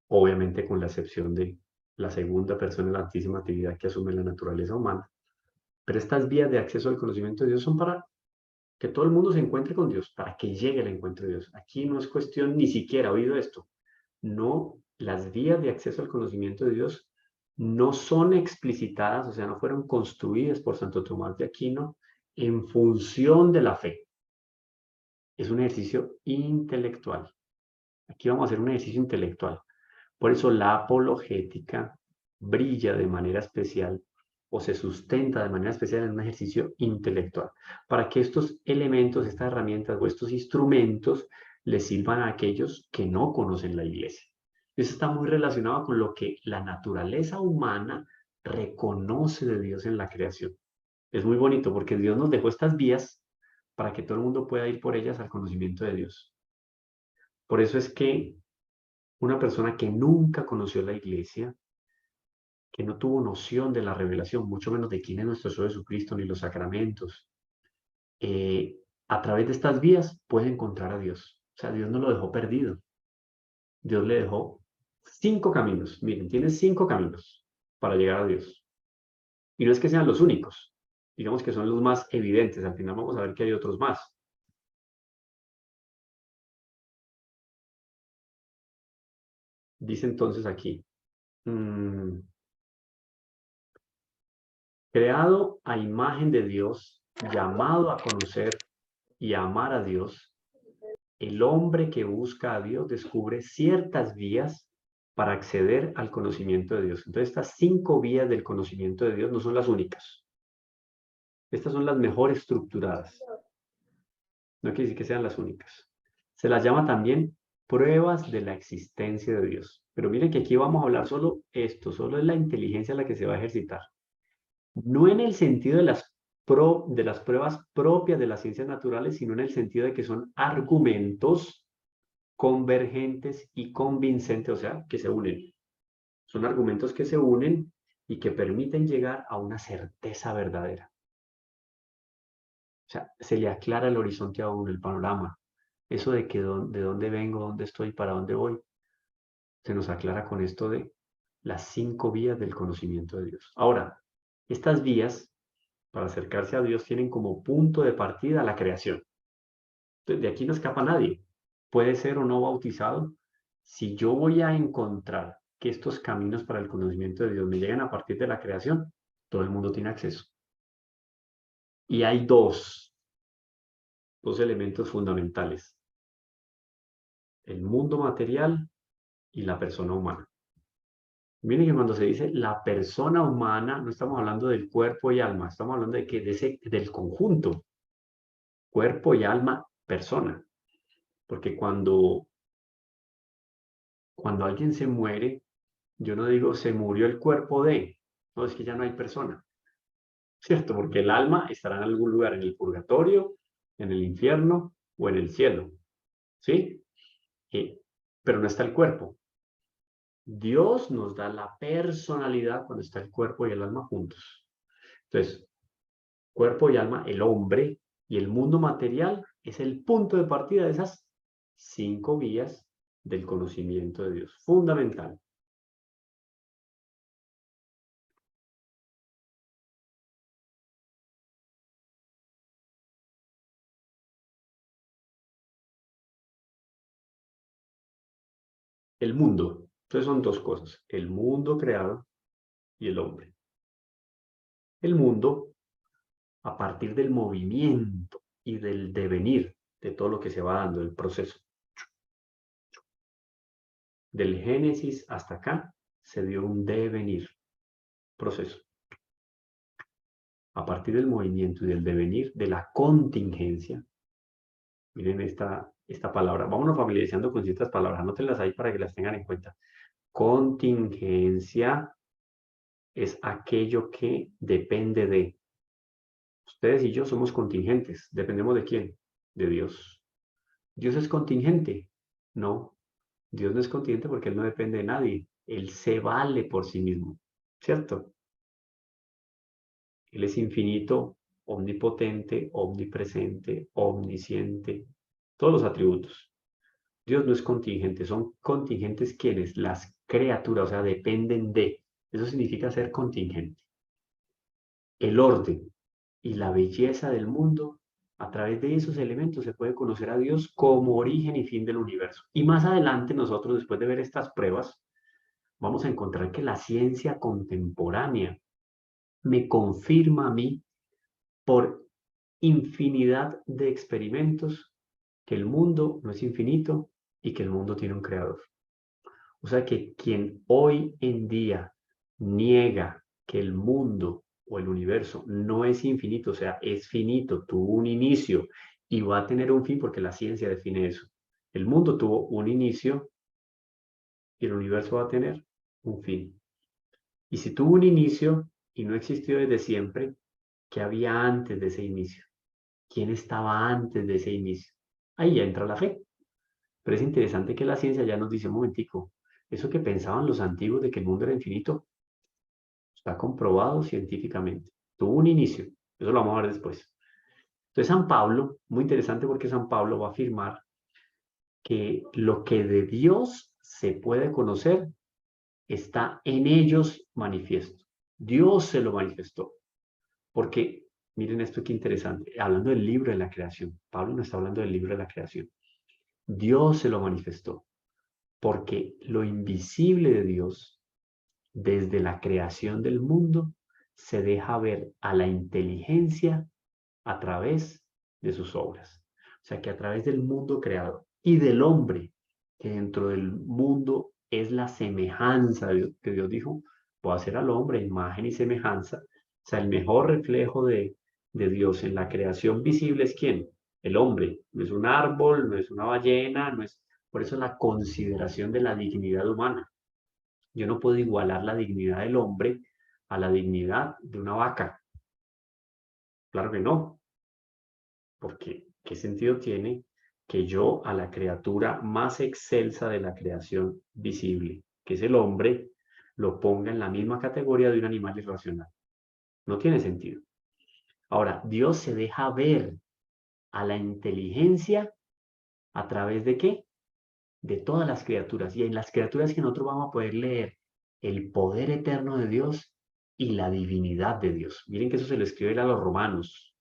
obviamente con la excepción de la segunda persona de la Santísima Trinidad que asume la naturaleza humana. Pero estas vías de acceso al conocimiento de Dios son para que todo el mundo se encuentre con Dios, para que llegue al encuentro de Dios. Aquí no es cuestión ni siquiera, oído esto, no, las vías de acceso al conocimiento de Dios no son explicitadas, o sea, no fueron construidas por Santo Tomás de Aquino en función de la fe. Es un ejercicio intelectual. Aquí vamos a hacer un ejercicio intelectual. Por eso la apologética brilla de manera especial o se sustenta de manera especial en un ejercicio intelectual, para que estos elementos, estas herramientas o estos instrumentos les sirvan a aquellos que no conocen la Iglesia. Eso está muy relacionado con lo que la naturaleza humana reconoce de Dios en la creación. Es muy bonito porque Dios nos dejó estas vías para que todo el mundo pueda ir por ellas al conocimiento de Dios. Por eso es que una persona que nunca conoció la Iglesia, que no tuvo noción de la revelación, mucho menos de quién es nuestro Señor Jesucristo ni los sacramentos, a través de estas vías puede encontrar a Dios. O sea, Dios no lo dejó perdido. Dios le dejó 5 caminos. Miren, tiene 5 caminos para llegar a Dios. Y no es que sean los únicos. Digamos que son los más evidentes. Al final vamos a ver que hay otros más. Dice entonces aquí, creado a imagen de Dios, llamado a conocer y a amar a Dios, el hombre que busca a Dios descubre ciertas vías para acceder al conocimiento de Dios. Entonces, estas 5 vías del conocimiento de Dios no son las únicas. Estas son las mejor estructuradas. No quiere decir que sean las únicas. Se las llama también pruebas de la existencia de Dios. Pero miren que aquí vamos a hablar solo esto, solo es la inteligencia la que se va a ejercitar. No en el sentido de de las pruebas propias de las ciencias naturales, sino en el sentido de que son argumentos convergentes y convincentes, o sea, que se unen. Son argumentos que se unen y que permiten llegar a una certeza verdadera. O sea, se le aclara el horizonte a uno, el panorama. Eso de que de dónde vengo, dónde estoy, para dónde voy, se nos aclara con esto de las 5 vías del conocimiento de Dios. Ahora, estas vías, para acercarse a Dios, tienen como punto de partida la creación. Entonces, de aquí no escapa nadie. Puede ser o no bautizado. Si yo voy a encontrar que estos caminos para el conocimiento de Dios me llegan a partir de la creación, todo el mundo tiene acceso. Y hay dos elementos fundamentales: el mundo material y la persona humana. Miren que cuando se dice la persona humana, no estamos hablando del cuerpo y alma, estamos hablando de que del conjunto, cuerpo y alma, persona. Porque cuando alguien se muere, yo no digo se murió el cuerpo de, no, es que ya no hay persona, ¿cierto? Porque el alma estará en algún lugar, en el purgatorio, en el infierno o en el cielo, ¿sí? Pero no está el cuerpo. Dios nos da la personalidad cuando está el cuerpo y el alma juntos. Entonces, cuerpo y alma, el hombre y el mundo material es el punto de partida de esas 5 vías del conocimiento de Dios. Fundamental. El mundo. Entonces son dos cosas: el mundo creado y el hombre. El mundo, a partir del movimiento y del devenir de todo lo que se va dando, el proceso. Del Génesis hasta acá se dio un devenir, proceso. A partir del movimiento y del devenir de la contingencia, miren esta palabra, vámonos familiarizando con ciertas palabras, anótenlas ahí para que las tengan en cuenta. Contingencia es aquello que depende de. Ustedes y yo somos contingentes. ¿Dependemos de quién? De Dios. ¿Dios es contingente? No. Dios no es contingente porque Él no depende de nadie. Él se vale por sí mismo. ¿Cierto? Él es infinito, omnipotente, omnipresente, omnisciente. Todos los atributos. Dios no es contingente. Son contingentes quienes, las criaturas, o sea, dependen de. Eso significa ser contingente. El orden y la belleza del mundo, a través de esos elementos se puede conocer a Dios como origen y fin del universo. Y más adelante nosotros, después de ver estas pruebas, vamos a encontrar que la ciencia contemporánea me confirma a mí, por infinidad de experimentos, que el mundo no es infinito y que el mundo tiene un creador. O sea que quien hoy en día niega que el mundo o el universo no es infinito, o sea, es finito, tuvo un inicio y va a tener un fin, porque la ciencia define eso. El mundo tuvo un inicio y el universo va a tener un fin. Y si tuvo un inicio y no existió desde siempre, ¿qué había antes de ese inicio? ¿Quién estaba antes de ese inicio? Ahí ya entra la fe. Pero es interesante que la ciencia ya nos dice: un momentico, eso que pensaban los antiguos de que el mundo era infinito, está comprobado científicamente. Tuvo un inicio. Eso lo vamos a ver después. Entonces San Pablo, muy interesante, porque San Pablo va a afirmar que lo que de Dios se puede conocer está en ellos manifiesto. Dios se lo manifestó. Porque, miren esto qué interesante, hablando del libro de la creación, Pablo no está hablando del libro de la creación. Dios se lo manifestó. Porque lo invisible de Dios, desde la creación del mundo, se deja ver a la inteligencia a través de sus obras. O sea que a través del mundo creado y del hombre, que dentro del mundo es la semejanza de Dios, que Dios dijo: voy a hacer al hombre imagen y semejanza. O sea, el mejor reflejo de Dios en la creación visible es ¿quién? el hombre. No es un árbol, no es una ballena, no es... Por eso la consideración de la dignidad humana. Yo no puedo igualar la dignidad del hombre a la dignidad de una vaca. Claro que no, porque ¿qué sentido tiene que yo a la criatura más excelsa de la creación visible, que es el hombre, lo ponga en la misma categoría de un animal irracional? No tiene sentido. Ahora, Dios se deja ver a la inteligencia a través de ¿qué? De todas las criaturas. Y en las criaturas que nosotros vamos a poder leer el poder eterno de Dios y la divinidad de Dios. Miren que eso se lo escribe él a los romanos.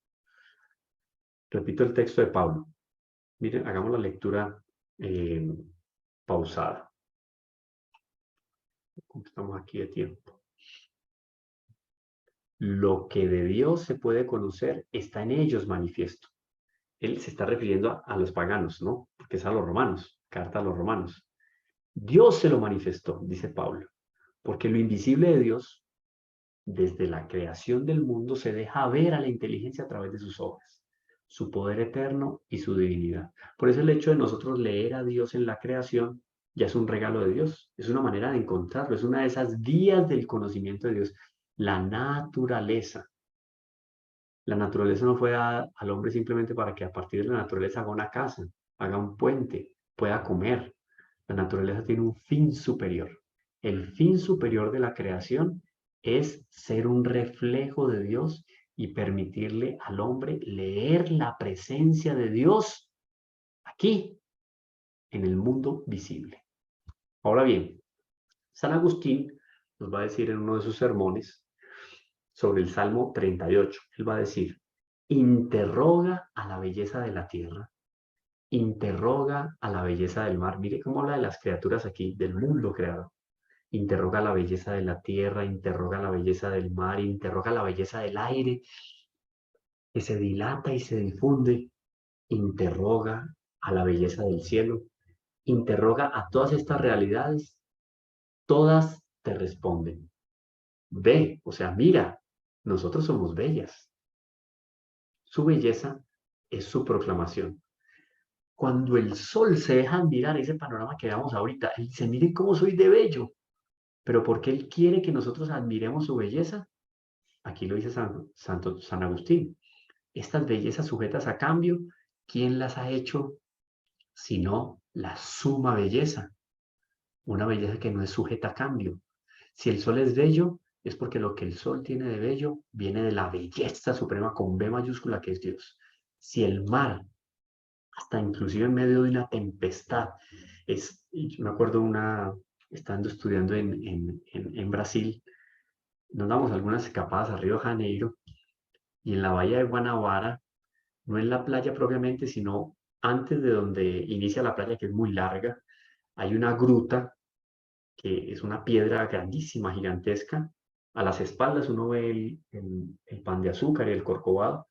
Repito el texto de Pablo. Miren, hagamos la lectura pausada. Estamos aquí de tiempo. Lo que de Dios se puede conocer está en ellos manifiesto. Él se está refiriendo a los paganos, ¿no? Porque es a los romanos, carta a los romanos. Dios se lo manifestó, dice Pablo, porque lo invisible de Dios, desde la creación del mundo, se deja ver a la inteligencia a través de sus obras, su poder eterno y su divinidad. Por eso el hecho de nosotros leer a Dios en la creación ya es un regalo de Dios, es una manera de encontrarlo, es una de esas vías del conocimiento de Dios. La naturaleza. La naturaleza no fue dada al hombre simplemente para que a partir de la naturaleza haga una casa, haga un puente, pueda comer. La naturaleza tiene un fin superior. El fin superior de la creación es ser un reflejo de Dios y permitirle al hombre leer la presencia de Dios aquí, en el mundo visible. Ahora bien, San Agustín nos va a decir en uno de sus sermones sobre el Salmo 38. Él va a decir, interroga a la belleza de la tierra, interroga a la belleza del mar. Mire cómo habla de las criaturas aquí, del mundo creado. Interroga la belleza de la tierra, interroga la belleza del mar, interroga la belleza del aire, que se dilata y se difunde. Interroga a la belleza del cielo, interroga a todas estas realidades, todas te responden. Ve, o sea, mira, nosotros somos bellas. Su belleza es su proclamación. Cuando el sol se deja admirar ese panorama que veamos ahorita, él dice, miren cómo soy de bello. Pero ¿por qué él quiere que nosotros admiremos su belleza? Aquí lo dice San Agustín. Estas bellezas sujetas a cambio, ¿quién las ha hecho? Sino la suma belleza. Una belleza que no es sujeta a cambio. Si el sol es bello, es porque lo que el sol tiene de bello viene de la belleza suprema con B mayúscula que es Dios. Si el mar, hasta inclusive en medio de una tempestad, yo me acuerdo estando estudiando en Brasil, nos damos algunas escapadas a Río de Janeiro y en la bahía de Guanabara, no en la playa propiamente, sino antes de donde inicia la playa, que es muy larga, hay una gruta que es una piedra grandísima, gigantesca. A las espaldas uno ve el Pan de Azúcar y el Corcovado.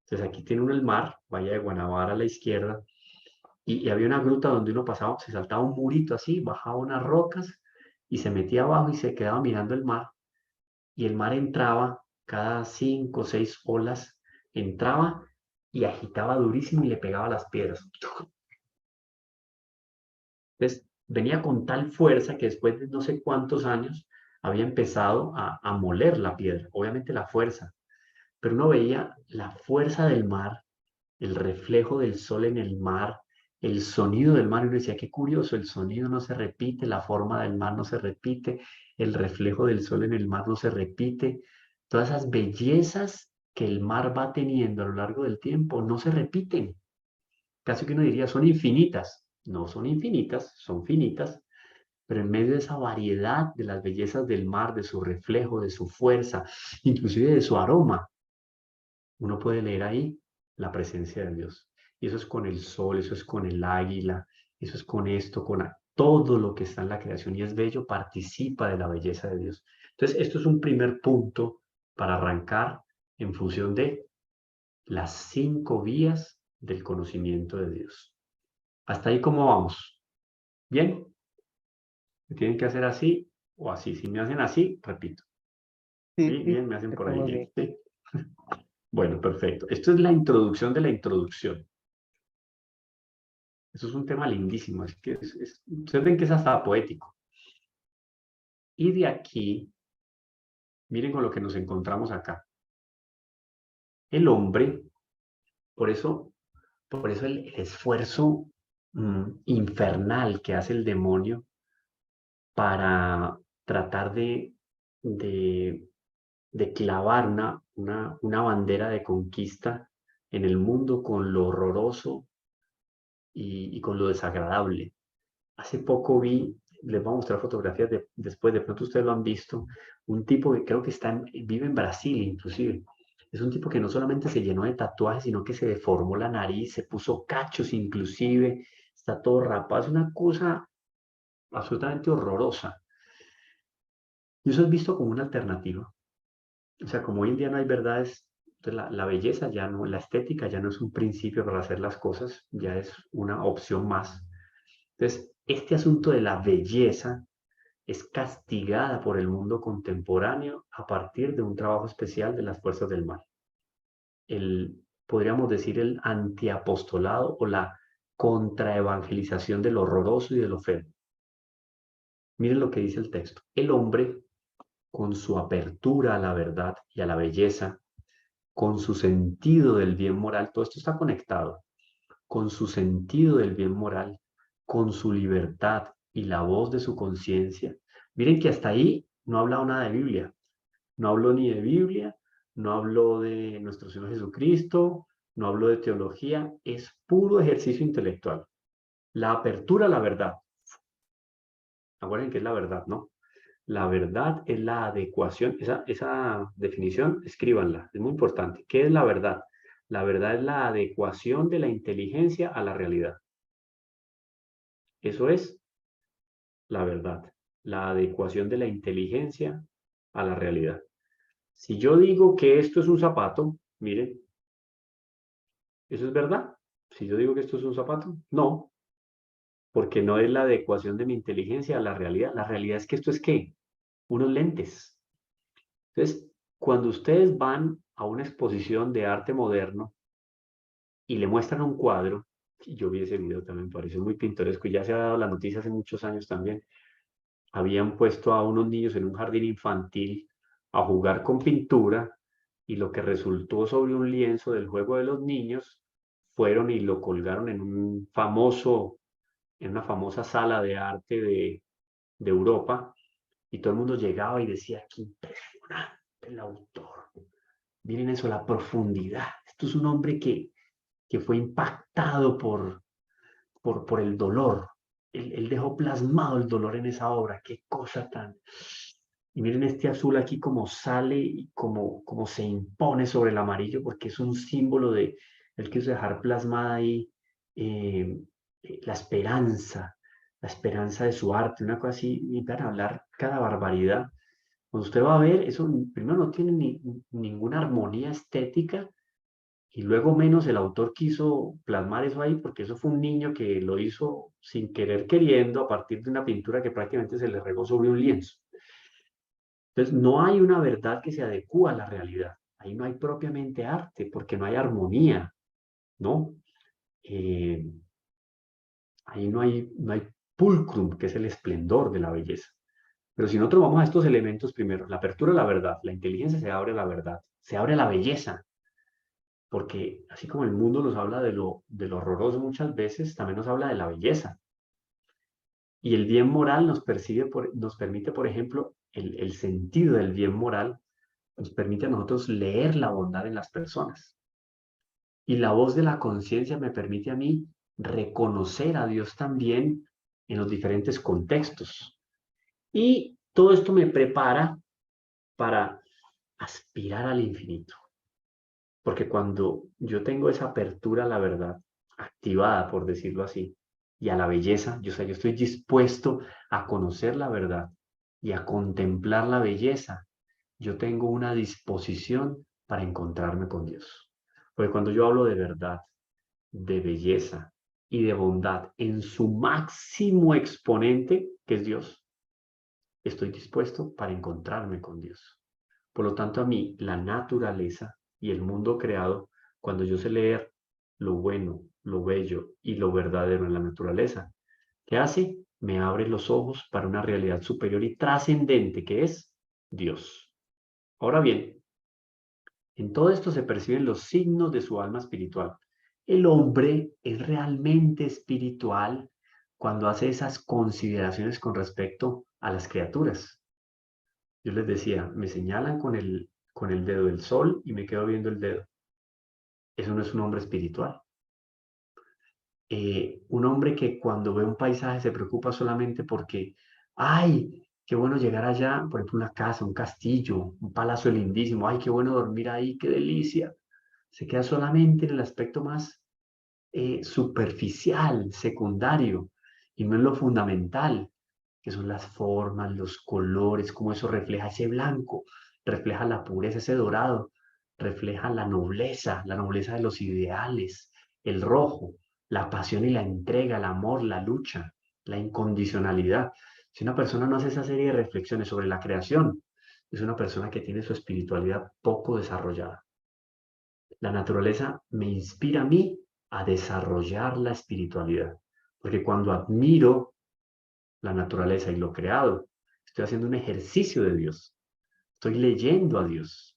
Entonces aquí tiene uno el mar, Bahía de Guanabara a la izquierda, y había una gruta donde uno pasaba, se saltaba un murito así, bajaba unas rocas y se metía abajo y se quedaba mirando el mar. Y el mar entraba cada 5 o 6 olas, entraba y agitaba durísimo y le pegaba a las piedras. Entonces, venía con tal fuerza que después de no sé cuántos años había empezado a moler la piedra, obviamente la fuerza, pero uno veía la fuerza del mar, el reflejo del sol en el mar, el sonido del mar, y uno decía, qué curioso, el sonido no se repite, la forma del mar no se repite, el reflejo del sol en el mar no se repite, todas esas bellezas que el mar va teniendo a lo largo del tiempo no se repiten. Casi que uno diría, son infinitas. No son infinitas, son finitas, pero en medio de esa variedad de las bellezas del mar, de su reflejo, de su fuerza, inclusive de su aroma, uno puede leer ahí la presencia de Dios. Y eso es con el sol, eso es con el águila, eso es con esto, todo lo que está en la creación y es bello, participa de la belleza de Dios. Entonces, esto es un primer punto para arrancar en función de las 5 vías del conocimiento de Dios. Hasta ahí, ¿cómo vamos? ¿Bien? ¿Me tienen que hacer así o así? Si me hacen así, repito. Sí, ¿Sí? Bien, me hacen por ahí estamos bien. bien. ¿Sí? Bueno, perfecto. Esto es la introducción de la introducción. Eso es un tema lindísimo, es que ustedes ven que es hasta poético. Y de aquí, miren con lo que nos encontramos acá. El hombre, por eso el esfuerzo infernal que hace el demonio para tratar de clavar una bandera de conquista en el mundo con lo horroroso y con lo desagradable. Hace poco les voy a mostrar fotografías después, de pronto ustedes lo han visto, un tipo que creo que vive en Brasil inclusive. Es un tipo que no solamente se llenó de tatuajes, sino que se deformó la nariz, se puso cachos inclusive, está todo rapado, es una cosa absolutamente horrorosa. Y eso es visto como una alternativa. O sea, como hoy en día no hay verdades, entonces la belleza ya no, la estética ya no es un principio para hacer las cosas, ya es una opción más. Entonces, este asunto de la belleza es castigada por el mundo contemporáneo a partir de un trabajo especial de las fuerzas del mal. Podríamos decir, el antiapostolado o la contraevangelización de lo horroroso y de lo feo. Miren lo que dice el texto. El hombre, con su apertura a la verdad y a la belleza, con su sentido del bien moral, todo esto está conectado, con su sentido del bien moral, con su libertad y la voz de su conciencia. Miren que hasta ahí no ha hablado nada de Biblia. No habló ni de Biblia, no habló de nuestro Señor Jesucristo, no habló de teología, es puro ejercicio intelectual. La apertura a la verdad. Acuérdense que es la verdad, ¿no? La verdad es la adecuación. Esa definición, escríbanla, es muy importante. ¿Qué es la verdad? La verdad es la adecuación de la inteligencia a la realidad. Eso es la verdad, la adecuación de la inteligencia a la realidad. Si yo digo que esto es un zapato, miren, ¿eso es verdad? Si yo digo que esto es un zapato, no, porque no es la adecuación de mi inteligencia a la realidad. La realidad es que esto es ¿qué? Unos lentes. Entonces, cuando ustedes van a una exposición de arte moderno y le muestran un cuadro, y yo vi ese video también, me pareció muy pintoresco, y ya se ha dado la noticia hace muchos años también, habían puesto a unos niños en un jardín infantil a jugar con pintura y lo que resultó sobre un lienzo del juego de los niños fueron y lo colgaron en una famosa sala de arte de Europa, y todo el mundo llegaba y decía, qué impresionante el autor. Miren eso, la profundidad. Esto es un hombre que fue impactado por el dolor. Él dejó plasmado el dolor en esa obra. Qué cosa tan... Y miren este azul aquí como sale y como se impone sobre el amarillo, porque es un símbolo de... Él quiso dejar plasmada ahí eh, la esperanza de su arte, una cosa así, y para hablar cada barbaridad. Cuando usted va a ver, eso primero no tiene ninguna armonía estética, y luego menos el autor quiso plasmar eso ahí porque eso fue un niño que lo hizo sin querer queriendo a partir de una pintura que prácticamente se le regó sobre un lienzo. Entonces no hay una verdad que se adecúa a la realidad. Ahí no hay propiamente arte porque no hay armonía, ¿no? Eh, ahí no hay pulcrum, que es el esplendor de la belleza. Pero si nosotros vamos a estos elementos primero, la apertura a la verdad, la inteligencia se abre a la verdad, se abre a la belleza, porque así como el mundo nos habla de lo horroroso muchas veces, también nos habla de la belleza. Y el bien moral nos permite, por ejemplo, el sentido del bien moral nos permite a nosotros leer la bondad en las personas. Y la voz de la conciencia me permite a mí reconocer a Dios también en los diferentes contextos. Y todo esto me prepara para aspirar al infinito. Porque cuando yo tengo esa apertura a la verdad, activada, por decirlo así, y a la belleza, yo estoy dispuesto a conocer la verdad y a contemplar la belleza, yo tengo una disposición para encontrarme con Dios. Porque cuando yo hablo de verdad, de belleza y de bondad en su máximo exponente, que es Dios, estoy dispuesto para encontrarme con Dios. Por lo tanto, a mí la naturaleza y el mundo creado, cuando yo sé leer lo bueno, lo bello y lo verdadero en la naturaleza. ¿Qué hace? Me abre los ojos para una realidad superior y trascendente que es Dios. Ahora bien, en todo esto se perciben los signos de su alma espiritual. El hombre es realmente espiritual cuando hace esas consideraciones con respecto a las criaturas. Yo les decía, me señalan con el dedo del sol y me quedo viendo el dedo. Eso no es un hombre espiritual. Un hombre que cuando ve un paisaje se preocupa solamente porque, ay, qué bueno llegar allá, por ejemplo, una casa, un castillo, un palacio lindísimo, ay, qué bueno dormir ahí, qué delicia. Se queda solamente en el aspecto más superficial, secundario, y no en lo fundamental, que son las formas, los colores, cómo eso refleja ese blanco, refleja la pureza, ese dorado, refleja la nobleza de los ideales, el rojo, la pasión y la entrega, el amor, la lucha, la incondicionalidad. Si una persona no hace esa serie de reflexiones sobre la creación, es una persona que tiene su espiritualidad poco desarrollada. La naturaleza me inspira a mí a desarrollar la espiritualidad, porque cuando admiro la naturaleza y lo creado, estoy haciendo un ejercicio de Dios, estoy leyendo a Dios.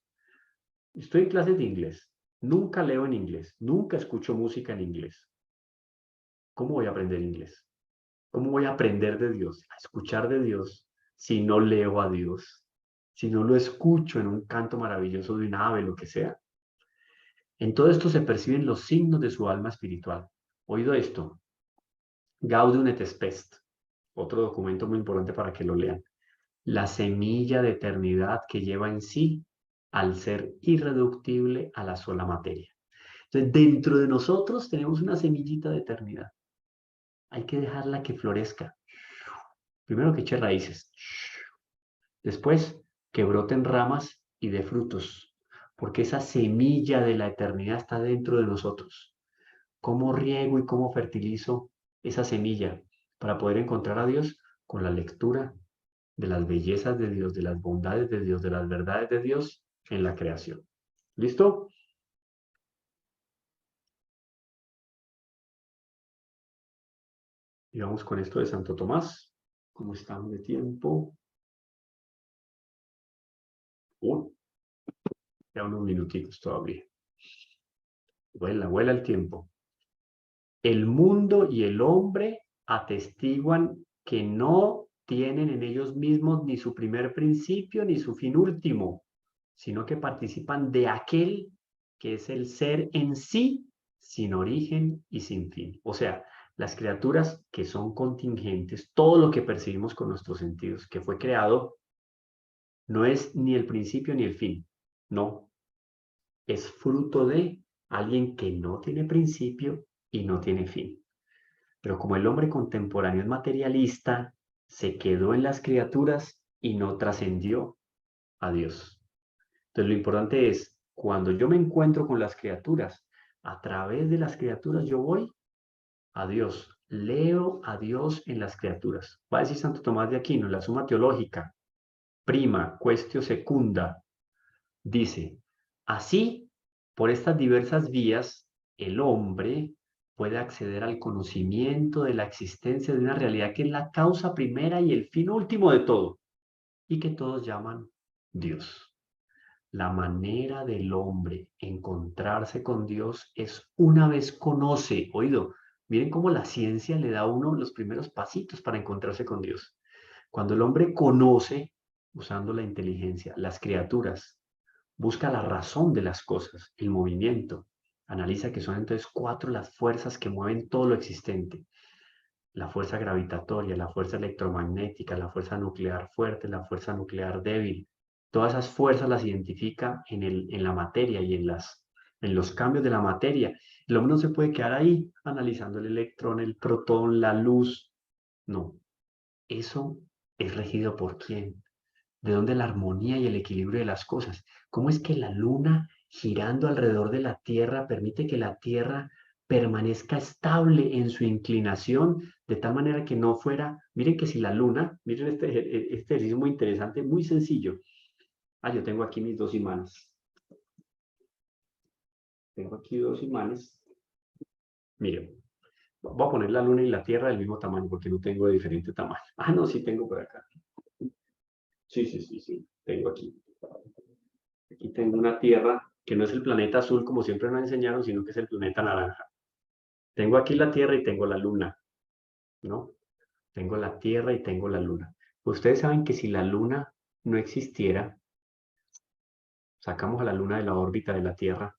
Estoy en clases de inglés, nunca leo en inglés, nunca escucho música en inglés. ¿Cómo voy a aprender inglés? ¿Cómo voy a aprender de Dios, a escuchar de Dios, si no leo a Dios, si no lo escucho en un canto maravilloso de un ave, lo que sea? En todo esto se perciben los signos de su alma espiritual. Oído esto, Gaudium et Spes, otro documento muy importante para que lo lean. La semilla de eternidad que lleva en sí al ser irreductible a la sola materia. Entonces, dentro de nosotros tenemos una semillita de eternidad. Hay que dejarla que florezca. Primero que eche raíces. Después que broten ramas y dé frutos. Porque esa semilla de la eternidad está dentro de nosotros. ¿Cómo riego y cómo fertilizo esa semilla para poder encontrar a Dios? Con la lectura de las bellezas de Dios, de las bondades de Dios, de las verdades de Dios en la creación. ¿Listo? Y vamos con esto de Santo Tomás. ¿Cómo estamos de tiempo? Ya unos minutitos todavía. Vuela el tiempo. El mundo y el hombre atestiguan que no tienen en ellos mismos ni su primer principio ni su fin último, sino que participan de aquel que es el ser en sí, sin origen y sin fin. O sea, las criaturas que son contingentes, todo lo que percibimos con nuestros sentidos, que fue creado, no es ni el principio ni el fin, no, es fruto de alguien que no tiene principio y no tiene fin. Pero como el hombre contemporáneo es materialista, se quedó en las criaturas y no trascendió a Dios. Entonces lo importante es, cuando yo me encuentro con las criaturas, a través de las criaturas yo voy a Dios, leo a Dios en las criaturas. Va a decir Santo Tomás de Aquino, en la Suma Teológica, prima, quaestio secunda, dice, así, por estas diversas vías, el hombre puede acceder al conocimiento de la existencia de una realidad que es la causa primera y el fin último de todo, y que todos llaman Dios. La manera del hombre encontrarse con Dios es una vez conoce, oído, miren cómo la ciencia le da a uno los primeros pasitos para encontrarse con Dios. Cuando el hombre conoce, usando la inteligencia, las criaturas, busca la razón de las cosas, el movimiento, analiza que son entonces 4 las fuerzas que mueven todo lo existente. La fuerza gravitatoria, la fuerza electromagnética, la fuerza nuclear fuerte, la fuerza nuclear débil. Todas esas fuerzas las identifica en la materia y en los cambios de la materia. El hombre no se puede quedar ahí analizando el electrón, el protón, la luz. No, eso es regido por quién. ¿De dónde la armonía y el equilibrio de las cosas? ¿Cómo es que la luna girando alrededor de la Tierra permite que la Tierra permanezca estable en su inclinación de tal manera que no fuera, miren que si la luna, miren este ejercicio muy interesante, muy sencillo. Yo tengo aquí mis 2 imanes. Tengo aquí 2 imanes. Miren, voy a poner la luna y la tierra del mismo tamaño porque no tengo de diferente tamaño. Ah, no, sí tengo por acá. Sí, tengo aquí. Aquí tengo una tierra que no es el planeta azul como siempre nos enseñaron, sino que es el planeta naranja. Tengo aquí la tierra y tengo la luna, ¿no? Tengo la tierra y tengo la luna. Ustedes saben que si la luna no existiera, sacamos a la luna de la órbita de la tierra,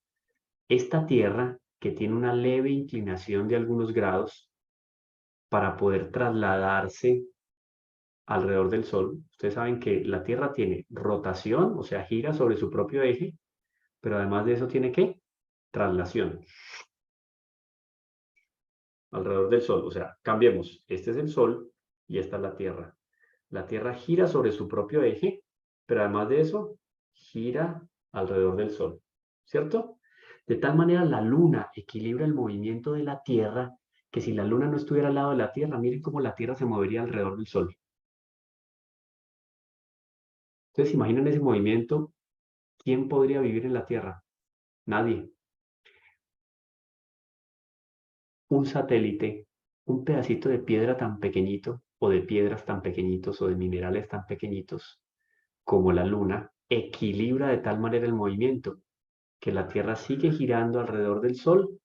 esta tierra que tiene una leve inclinación de algunos grados para poder trasladarse alrededor del Sol, ustedes saben que la Tierra tiene rotación, o sea, gira sobre su propio eje, pero además de eso tiene ¿qué? Traslación alrededor del Sol. O sea, cambiemos, este es el Sol y esta es la Tierra. La Tierra gira sobre su propio eje, pero además de eso, gira alrededor del Sol, ¿cierto? De tal manera la Luna equilibra el movimiento de la Tierra, que si la Luna no estuviera al lado de la Tierra, miren cómo la Tierra se movería alrededor del Sol. Entonces, imaginen ese movimiento. ¿Quién podría vivir en la Tierra? Nadie. Un satélite, un pedacito de piedra tan pequeñito, o de piedras tan pequeñitos, o de minerales tan pequeñitos, como la Luna, equilibra de tal manera el movimiento que la Tierra sigue girando alrededor del Sol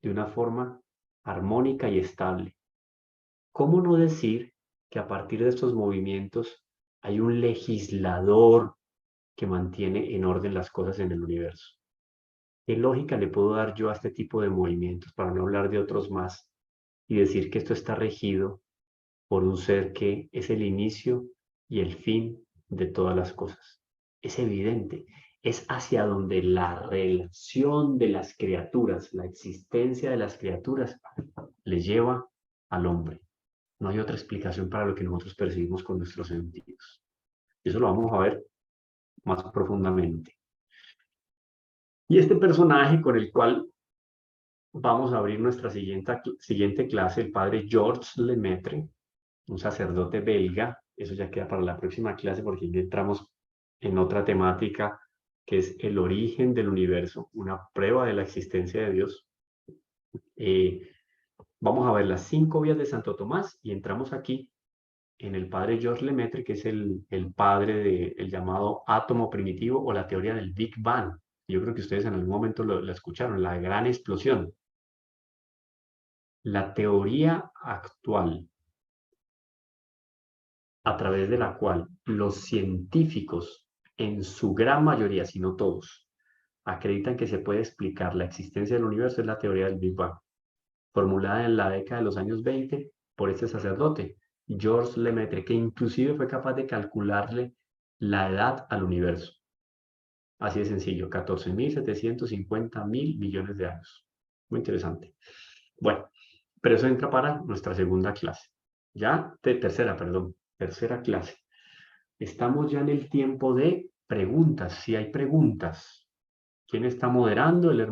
de una forma armónica y estable. ¿Cómo no decir que a partir de estos movimientos hay un legislador que mantiene en orden las cosas en el universo? ¿Qué lógica le puedo dar yo a este tipo de movimientos para no hablar de otros más y decir que esto está regido por un ser que es el inicio y el fin de todas las cosas? Es evidente, es hacia donde la relación de las criaturas, la existencia de las criaturas, le lleva al hombre. No hay otra explicación para lo que nosotros percibimos con nuestros sentidos. Y eso lo vamos a ver más profundamente. Y este personaje con el cual vamos a abrir nuestra siguiente clase, el padre Georges Lemaitre, un sacerdote belga. Eso ya queda para la próxima clase porque ya entramos en otra temática que es el origen del universo, una prueba de la existencia de Dios. Vamos a ver las 5 vías de Santo Tomás y entramos aquí en el padre Georges Lemaitre, que es el padre del llamado átomo primitivo o la teoría del Big Bang. Yo creo que ustedes en algún momento lo escucharon, la gran explosión. La teoría actual a través de la cual los científicos, en su gran mayoría, si no todos, acreditan que se puede explicar la existencia del universo es la teoría del Big Bang, formulada en la década de los años 20 por este sacerdote, Georges Lemaitre, que inclusive fue capaz de calcularle la edad al universo. Así de sencillo, 14.750.000 millones de años. Muy interesante. Bueno, pero eso entra para nuestra segunda clase. Ya, tercera clase. Estamos ya en el tiempo de preguntas. Si hay preguntas, ¿quién está moderando? El hermano.